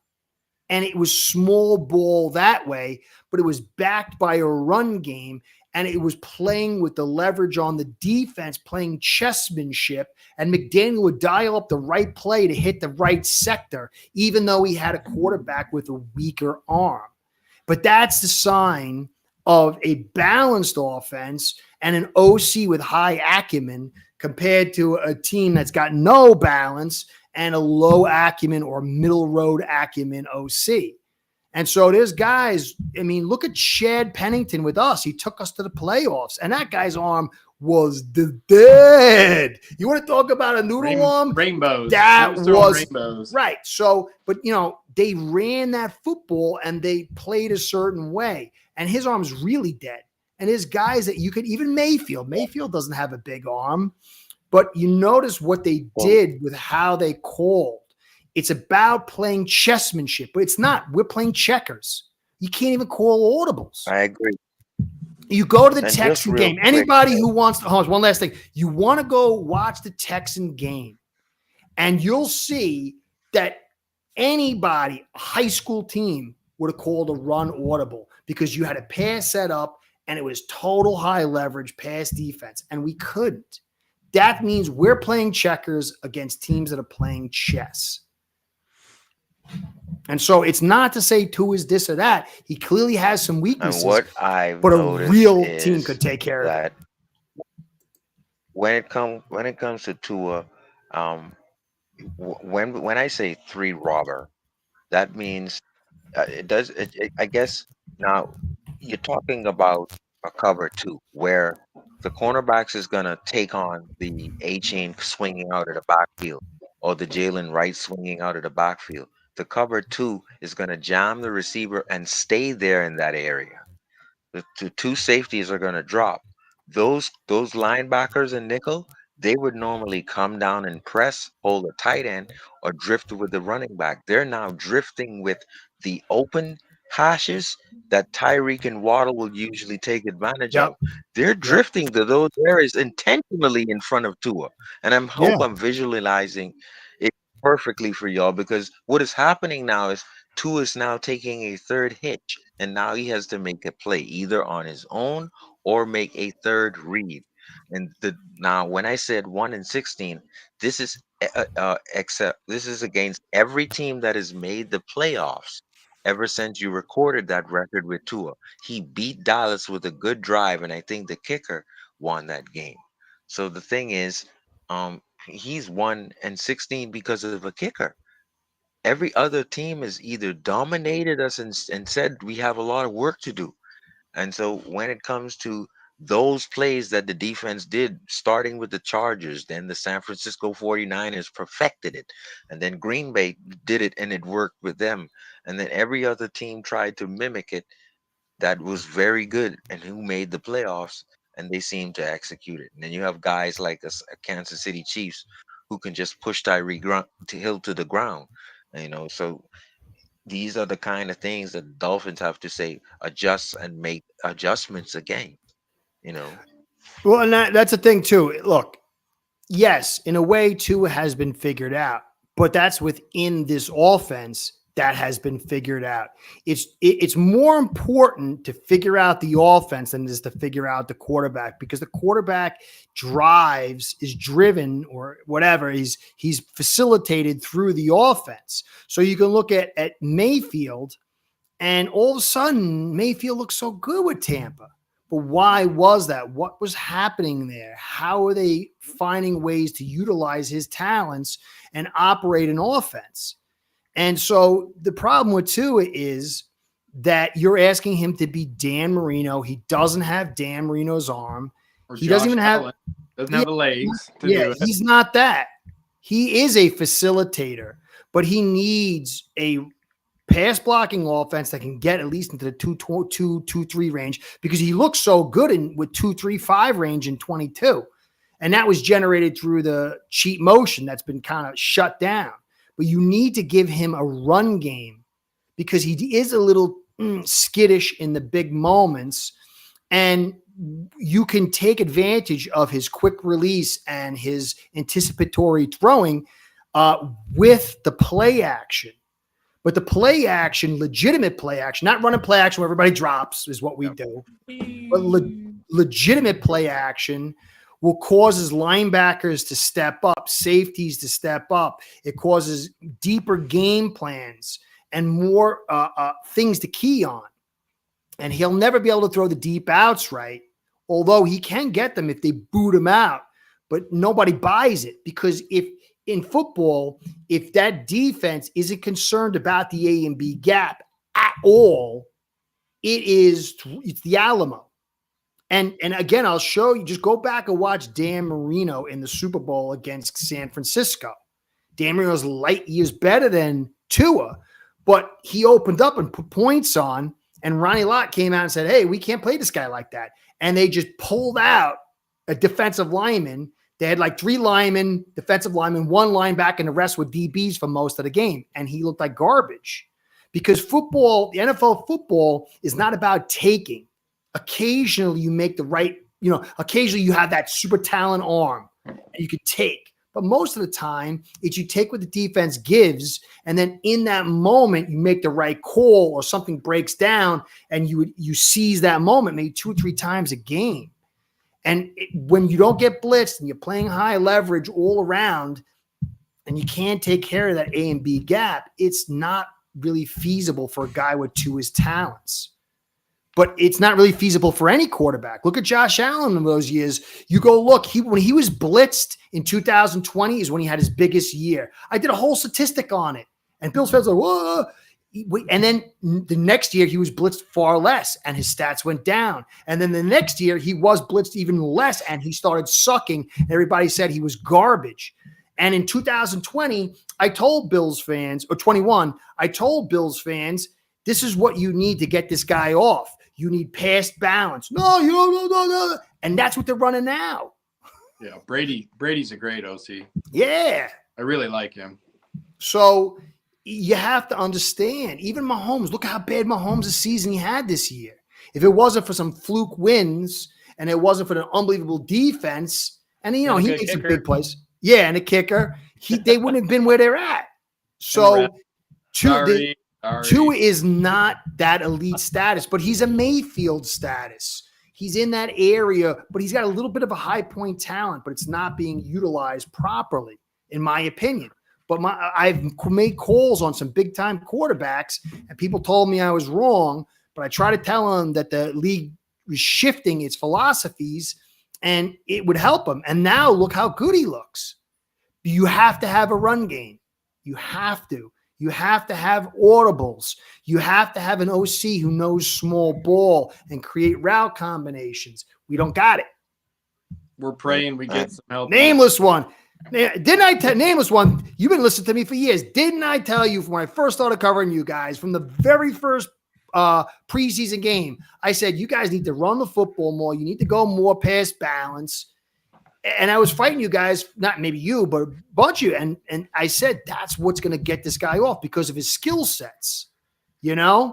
Speaker 1: And it was small ball that way, but it was backed by a run game. And it was playing with the leverage on the defense, playing chessmanship. And McDaniel would dial up the right play to hit the right sector, even though he had a quarterback with a weaker arm. But that's the sign of a balanced offense and an OC with high acumen compared to a team that's got no balance and a low acumen or middle road acumen OC. And so there's guys, I mean, look at Chad Pennington with us. He took us to the playoffs, and that guy's arm was dead. You want to talk about a noodle arm?
Speaker 2: Rainbows.
Speaker 1: That was
Speaker 2: rainbows.
Speaker 1: Right. So, but, you know, they ran that football and they played a certain way, and his arm's really dead. And there's guys that you could, even Mayfield doesn't have a big arm, but you notice what they did with how they called. It's about playing chessmanship, but it's not. We're playing checkers. You can't even call audibles.
Speaker 3: I agree.
Speaker 1: You go to the
Speaker 3: And
Speaker 1: Texan game. Anybody who wants to, one last thing. You want to go watch the Texan game, and you'll see that anybody, a high school team, would have called a run audible because you had a pass set up, and it was total high leverage pass defense, and we couldn't. that means we're playing checkers against teams that are playing chess. And so it's not to say Tua is this or that. He clearly has some weaknesses.
Speaker 3: And what I've
Speaker 1: but a
Speaker 3: noticed
Speaker 1: real
Speaker 3: is
Speaker 1: team could take care of it.
Speaker 3: that when it comes to Tua, when I say three robber, that means I guess now you're talking about a cover two, where the cornerbacks is gonna take on the A chain swinging out of the backfield, or the Jalen Wright swinging out of the backfield. The cover two is gonna jam the receiver and stay there in that area. The two safeties are going to drop. Those linebackers in nickel, they would normally come down and press, hold a tight end, or drift with the running back. They're now drifting with the open hashes that Tyreek and Waddle will usually take advantage
Speaker 1: Yep.
Speaker 3: of. They're drifting to those areas intentionally in front of Tua. And I hope I'm visualizing it perfectly for y'all, because what is happening now is Tua is now taking a third hitch, and now he has to make a play either on his own or make a third read. And now, when I said 1-16, this is except this is against every team that has made the playoffs ever since you recorded that record with Tua. He beat Dallas with a good drive, and I think the kicker won that game. So the thing is, he's 1-16 because of a kicker. Every other team has either dominated us and said we have a lot of work to do. And so when it comes to those plays that the defense did, starting with the Chargers, then the San Francisco 49ers perfected it, and then Green Bay did it and it worked with them. And then every other team tried to mimic it that was very good and who made the playoffs, and they seem to execute it. And then you have guys like a Kansas City Chiefs who can just push Hill to the ground. So these are the kind of things that the Dolphins have to say, adjust and make adjustments again.
Speaker 1: Well, and that's the thing too. Look, yes, in a way, Tua has been figured out, but that's within this offense that has been figured out. It's more important to figure out the offense than it is to figure out the quarterback, because the quarterback is driven or whatever. He's facilitated through the offense. So you can look at Mayfield, and all of a sudden Mayfield looks so good with Tampa. But why was that? What was happening there? How are they finding ways to utilize his talents and operate an offense? And so the problem with Tua is that you're asking him to be Dan Marino. He doesn't have Dan Marino's arm. He doesn't even have
Speaker 2: the legs to do it.
Speaker 1: He's not that. He is a facilitator, but he needs a pass blocking offense that can get at least into the 2-3 range, because he looks so good with 2-3-5 range in 22. And that was generated through the cheat motion that's been kind of shut down. But you need to give him a run game, because he is a little skittish in the big moments, and you can take advantage of his quick release and his anticipatory throwing with the play action. But the play action, legitimate play action, not running play action where everybody drops, is what we do. But legitimate play action will causes linebackers to step up, safeties to step up. It causes deeper game plans and more things to key on. And he'll never be able to throw the deep outs right, although he can get them if they boot him out. But nobody buys it, because in football, if that defense isn't concerned about the A and B gap at all, it's the Alamo. And again, I'll show you, just go back and watch Dan Marino in the Super Bowl against San Francisco. Dan Marino's light years better than Tua, but he opened up and put points on, and Ronnie Lott came out and said, hey, we can't play this guy like that. And they just pulled out a defensive lineman. They had like 3 linemen, defensive linemen, 1 linebacker, and the rest were DBs for most of the game. And he looked like garbage, because football, the NFL football, is not about taking. Occasionally you make the right, occasionally you have that super talent arm and you can take. But most of the time, it's you take what the defense gives, and then in that moment, you make the right call, or something breaks down, and you seize that moment maybe 2 or 3 times a game. And when you don't get blitzed and you're playing high leverage all around and you can't take care of that A and B gap, it's not really feasible for a guy with his talents. But it's not really feasible for any quarterback. Look at Josh Allen in those years. You go look, when he was blitzed in 2020 is when he had his biggest year. I did a whole statistic on it. And Bill Spencer, whoa. And then the next year he was blitzed far less and his stats went down. And then the next year he was blitzed even less and he started sucking. Everybody said he was garbage. And in 2020, I told Bills fans, or 21, I told Bills fans, this is what you need to get this guy off. You need pass balance. No. And that's what they're running now.
Speaker 2: Yeah, Brady's a great OC.
Speaker 1: Yeah.
Speaker 2: I really like him.
Speaker 1: So you have to understand, even Mahomes, look how bad Mahomes' season he had this year. If it wasn't for some fluke wins and it wasn't for an unbelievable defense, and he makes some big plays. Yeah, and a kicker, they wouldn't have been where they're at. So Tua is not that elite status, but he's a Mayfield status. He's in that area, but he's got a little bit of a high point talent, but it's not being utilized properly, in my opinion. But I've made calls on some big time quarterbacks, and people told me I was wrong. But I try to tell them that the league is shifting its philosophies, and it would help him. And now look how good he looks. You have to have a run game. You have to. You have to have audibles. You have to have an OC who knows small ball and create route combinations. We don't got it.
Speaker 2: We're praying we get some help.
Speaker 1: Nameless one. Nameless one, you've been listening to me for years. Didn't I tell you when I first started covering you guys from the very first preseason game, I said, you guys need to run the football more. You need to go more past balance. And I was fighting you guys, not maybe you, but a bunch of you. And I said, that's what's going to get this guy off because of his skill sets. Yeah.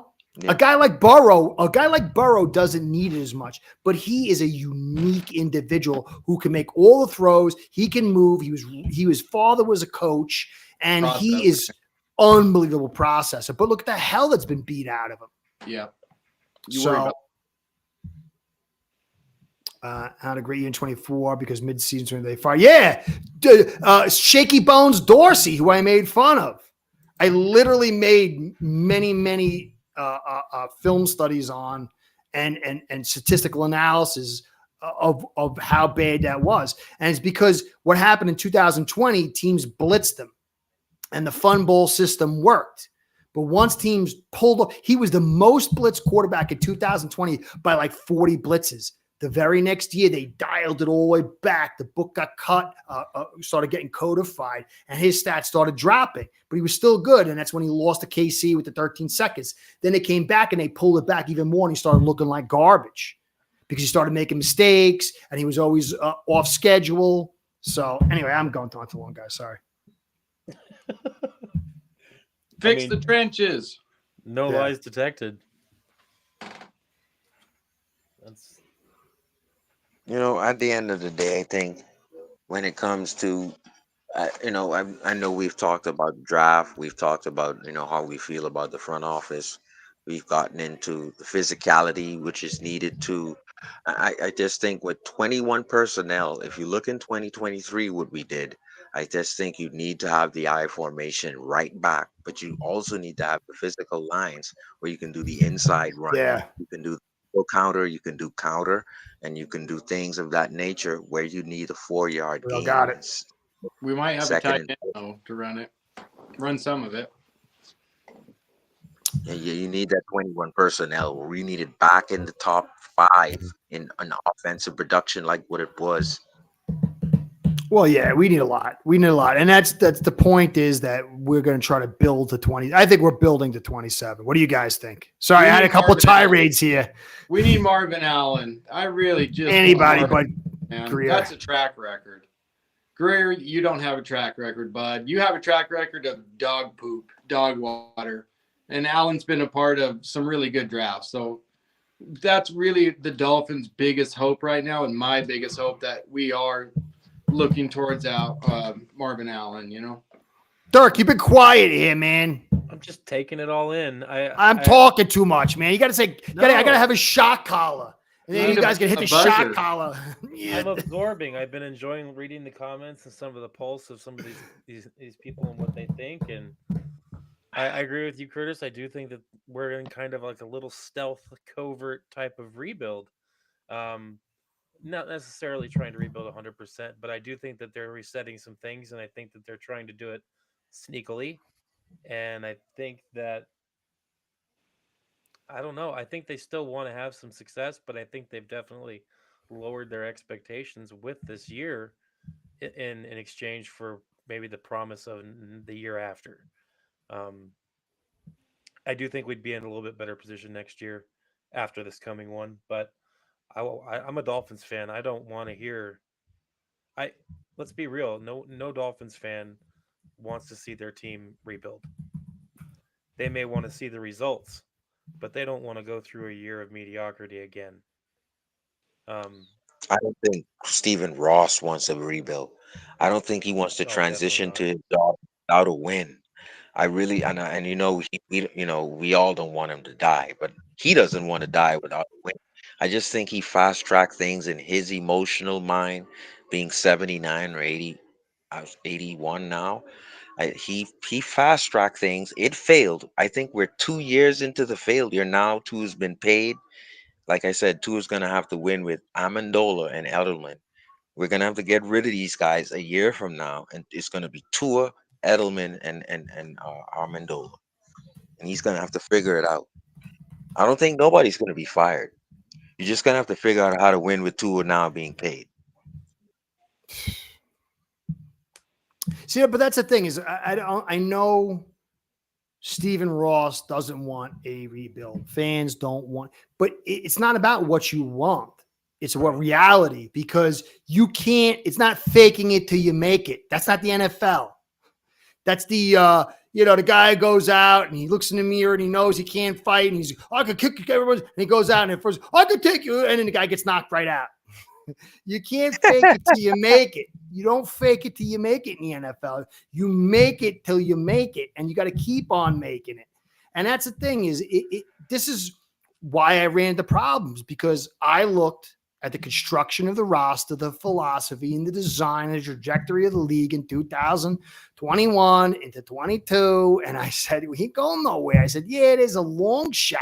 Speaker 1: A guy like Burrow doesn't need it as much, but he is a unique individual who can make all the throws. He can move. His father was a coach, and he is unbelievable processor. But look at the hell that's been beat out of him.
Speaker 2: Yeah.
Speaker 1: Had a great year in 24 because mid-season they fired. Yeah. Shaky Bones Dorsey, who I made fun of. I literally made many film studies on and statistical analysis of how bad that was. And it's because what happened in 2020, teams blitzed them and the fun bowl system worked. But once teams pulled up, he was the most blitzed quarterback in 2020 by like 40 blitzes. The very next year, they dialed it all the way back. The book got cut, started getting codified, and his stats started dropping. But he was still good, and that's when he lost to KC with the 13 seconds. Then they came back, and they pulled it back even more, and he started looking like garbage because he started making mistakes, and he was always off schedule. So anyway, I'm going on too long, guys. Sorry.
Speaker 2: Fix the trenches.
Speaker 4: No lies detected. That's...
Speaker 3: at the end of the day, I think when it comes to, I know we've talked about draft. We've talked about, how we feel about the front office. We've gotten into the physicality, which is needed to. I just think with 21 personnel, if you look in 2023, what we did, I just think you need to have the I formation right back, but you also need to have the physical lines where you can do the inside run.
Speaker 1: Yeah.
Speaker 3: You can do counter, you can do counter, and you can do things of that nature where you need a 4-yard gain.
Speaker 1: Got it.
Speaker 2: We might have a tight end to run some of it.
Speaker 3: Yeah, you need that 21 personnel. We need it back in the top 5 in an offensive production like what it was.
Speaker 1: Well, yeah, we need a lot. And that's the point is that we're going to try to build to 20. I think we're building to 27. What do you guys think? Sorry, I had a couple of tirades here.
Speaker 2: We need Marvin Allen. I really just
Speaker 1: anybody but Greer.
Speaker 2: That's a track record. Greer, you don't have a track record, bud. You have a track record of dog poop, dog water. And Allen's been a part of some really good drafts. So that's really the Dolphins' biggest hope right now, and my biggest hope that we are looking towards Marvin Allen,
Speaker 1: Dirk, you've been quiet here, man.
Speaker 4: I'm just taking it all in.
Speaker 1: I'm talking too much, man. You got to say, I got to have a shock collar. And then
Speaker 2: We
Speaker 1: you
Speaker 2: need
Speaker 1: guys can hit
Speaker 2: a
Speaker 1: the shot
Speaker 2: buzzer.
Speaker 1: collar.
Speaker 4: I'm absorbing. I've been enjoying reading the comments and some of the pulse of some of these people and what they think. And I agree with you, Curtis. I do think that we're in kind of like a little stealth, covert type of rebuild. Um, Not necessarily trying to rebuild 100%, but I do think that they're resetting some things, and I think that they're trying to do it sneakily. And I think that I don't know. I think they still want to have some success, but I think they've definitely lowered their expectations with this year in exchange for maybe the promise of the year after. Um, I do think we'd be in a little bit better position next year after this coming one, but I'm a Dolphins fan. I don't want to hear. I Let's be real. No Dolphins fan wants to see their team rebuild. They may want to see the results, but they don't want to go through a year of mediocrity again. Um,
Speaker 3: I don't think Stephen Ross wants a rebuild. I don't think he wants to
Speaker 4: no, definitely
Speaker 3: transition
Speaker 4: not.
Speaker 3: to his job without a win. I really and you know we all don't want him to die, but he doesn't want to die without a win. I just think he fast tracked things in his emotional mind, being 79 or 80, 81 now. He fast tracked things. It failed. I think we're 2 years into the failure now. Tua's been paid. Like I said, Tua's gonna have to win with Amendola and Edelman. We're gonna have to get rid of these guys a year from now, and it's gonna be Tua, Edelman, and Amendola, and he's gonna have to figure it out. I don't think nobody's gonna be fired. You're just gonna have to figure out how to win with Tua now being paid.
Speaker 1: See, but that's the thing is I know Stephen Ross doesn't want a rebuild. Fans don't want, but it's not about what you want. It's what reality, because you can't, it's not faking it till you make it. That's not the NFL. That's the guy goes out and he looks in the mirror and he knows he can't fight. And he's, I could kick everyone. And he goes out and at first, I could take you. And then the guy gets knocked right out. You can't fake it till you make it. You don't fake it till you make it in the NFL. You make it till you make it, and you got to keep on making it. And that's the thing is, this is why I ran into problems, because I looked at the construction of the roster, the philosophy, and the design and the trajectory of the league in 2021 into 22, and I said, we ain't going nowhere. I said, yeah, it is a long shot.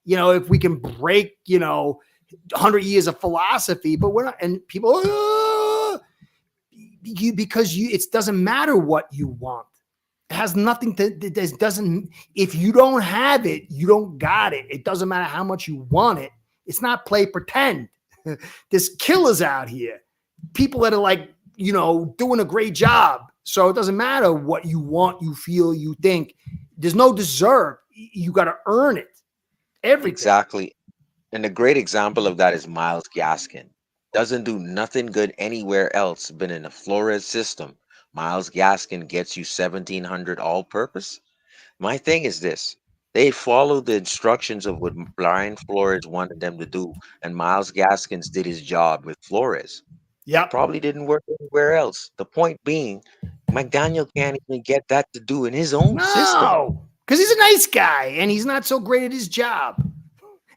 Speaker 1: If we can break, 100 years of philosophy, but we're not, and people, it doesn't matter what you want. It has nothing to, it doesn't, if you don't have it, you don't got it. It doesn't matter how much you want it. It's not play pretend. There's killers out here, people that are like, doing a great job. So it doesn't matter what you want, you feel, you think. There's no deserve. You got to earn it. Everything.
Speaker 3: Exactly. And a great example of that is Miles Gaskin. Doesn't do nothing good anywhere else but in the Flores system. Miles Gaskin gets you 1,700 all purpose. My thing is this: they followed the instructions of what Brian Flores wanted them to do, and Miles Gaskins did his job with Flores.
Speaker 1: Yep.
Speaker 3: Probably didn't work anywhere else. The point being, McDaniel can't even get that to do in his own system.
Speaker 1: No, because he's a nice guy and he's not so great at his job.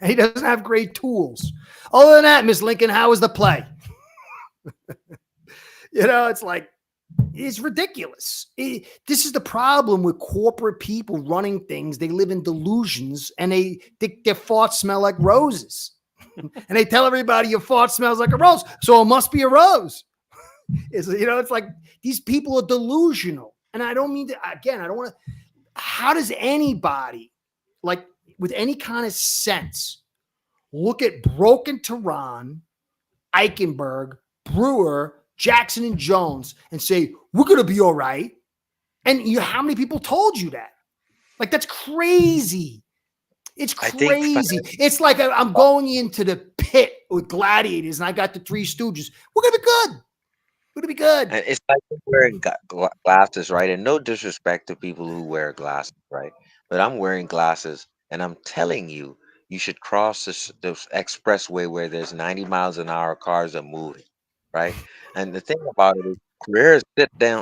Speaker 1: And he doesn't have great tools. Other than that, Miss Lincoln, how was the play? It's like, it's ridiculous. This is the problem with corporate people running things. They live in delusions and they think their farts smell like roses. And they tell everybody your fart smells like a rose, so it must be a rose. It's like these people are delusional. And I don't mean to, again, I don't want to, how does anybody, like, with any kind of sense, look at Broken Tehran, Eichenberg, Brewer, Jackson, and Jones and say, we're going to be all right? And how many people told you that? Like, that's crazy. It's crazy. It's like I'm going into the pit with gladiators and I got the Three Stooges. We're going to be good. We're going to be good.
Speaker 3: And it's like wearing glasses, right? And no disrespect to people who wear glasses, right? But I'm wearing glasses, and I'm telling you, you should cross this expressway where there's 90 miles an hour cars are moving, right? And the thing about it is, Carrera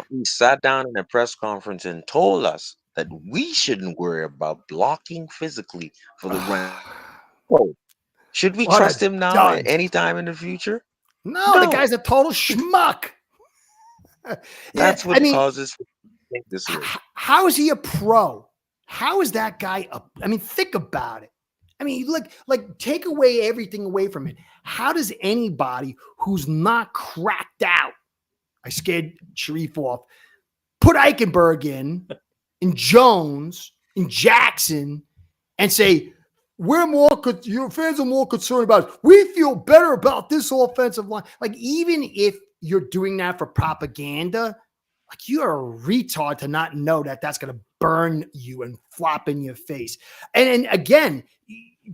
Speaker 3: he sat down in a press conference and told us that we shouldn't worry about blocking physically for the run. Should we
Speaker 1: What
Speaker 3: trust
Speaker 1: a
Speaker 3: him now at
Speaker 1: dud.
Speaker 3: any time in the future?
Speaker 1: No, the
Speaker 3: No.
Speaker 1: guy's a total schmuck.
Speaker 3: That's
Speaker 1: I
Speaker 3: what
Speaker 1: mean,
Speaker 3: causes me to think this way.
Speaker 1: how is he a pro? How is that guy up? I mean, think about it. I mean, like take away everything away from it. How does anybody who's not cracked out, I scared Sharif off, put Eichenberg in Jones, in Jackson, and say, your fans are more concerned about it. We feel better about this offensive line. Like, even if you're doing that for propaganda, like, you're a retard to not know that that's going to burn you and flop in your face. And again,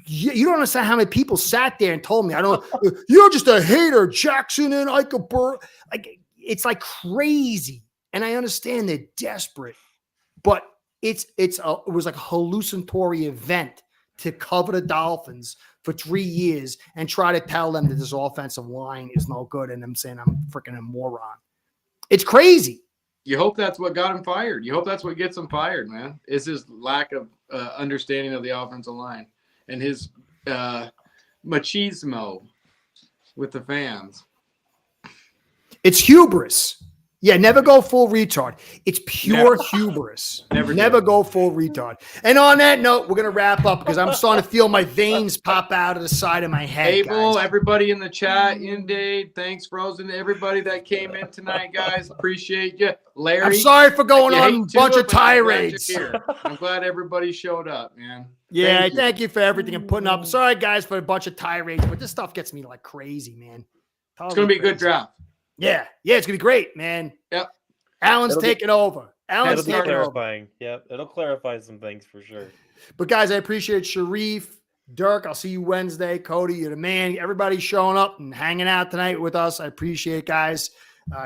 Speaker 1: you don't understand how many people sat there and told me, you're just a hater, Jackson and Eichenberg. Like, it's like crazy. And I understand they're desperate, but it was like a hallucinatory event to cover the Dolphins for 3 years and try to tell them that this offensive line is no good. And I'm saying I'm freaking a moron. It's crazy.
Speaker 2: You hope that's what got him fired. You hope that's what gets him fired, man. Is his lack of understanding of the offensive line and his machismo with the fans.
Speaker 1: It's hubris. Yeah, never go full retard. It's pure hubris. Never go full retard. And on that note, we're going to wrap up because I'm starting to feel my veins pop out of the side of my head.
Speaker 2: Abel,
Speaker 1: guys.
Speaker 2: everybody in the chat, Inday, thanks, Frozen, everybody that came in tonight, guys. Appreciate you. Larry.
Speaker 1: I'm sorry for going on a bunch of tirades.
Speaker 2: I'm glad everybody showed up, man.
Speaker 1: Yeah, thank you for everything and putting up. Sorry, guys, for a bunch of tirades, but this stuff gets me like crazy, man.
Speaker 2: It's going to be a good draft.
Speaker 1: Yeah, it's gonna be great, man.
Speaker 2: Yep.
Speaker 1: Alan's taking over.
Speaker 4: It'll be clarifying. Yep, it'll clarify some things for sure.
Speaker 1: But guys, I appreciate Sharif, Dirk. I'll see you Wednesday. Cody, you're the man. Everybody's showing up and hanging out tonight with us. I appreciate it, guys.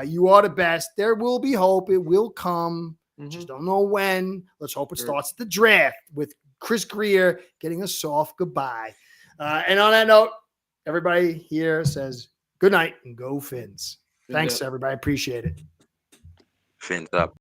Speaker 1: You are the best. There will be hope. It will come. Just don't know when. Let's hope it starts at the draft with Chris Greer getting a soft goodbye. And on that note, everybody here says good night and go Fins. Thanks, everybody. Appreciate it.
Speaker 3: Fins up.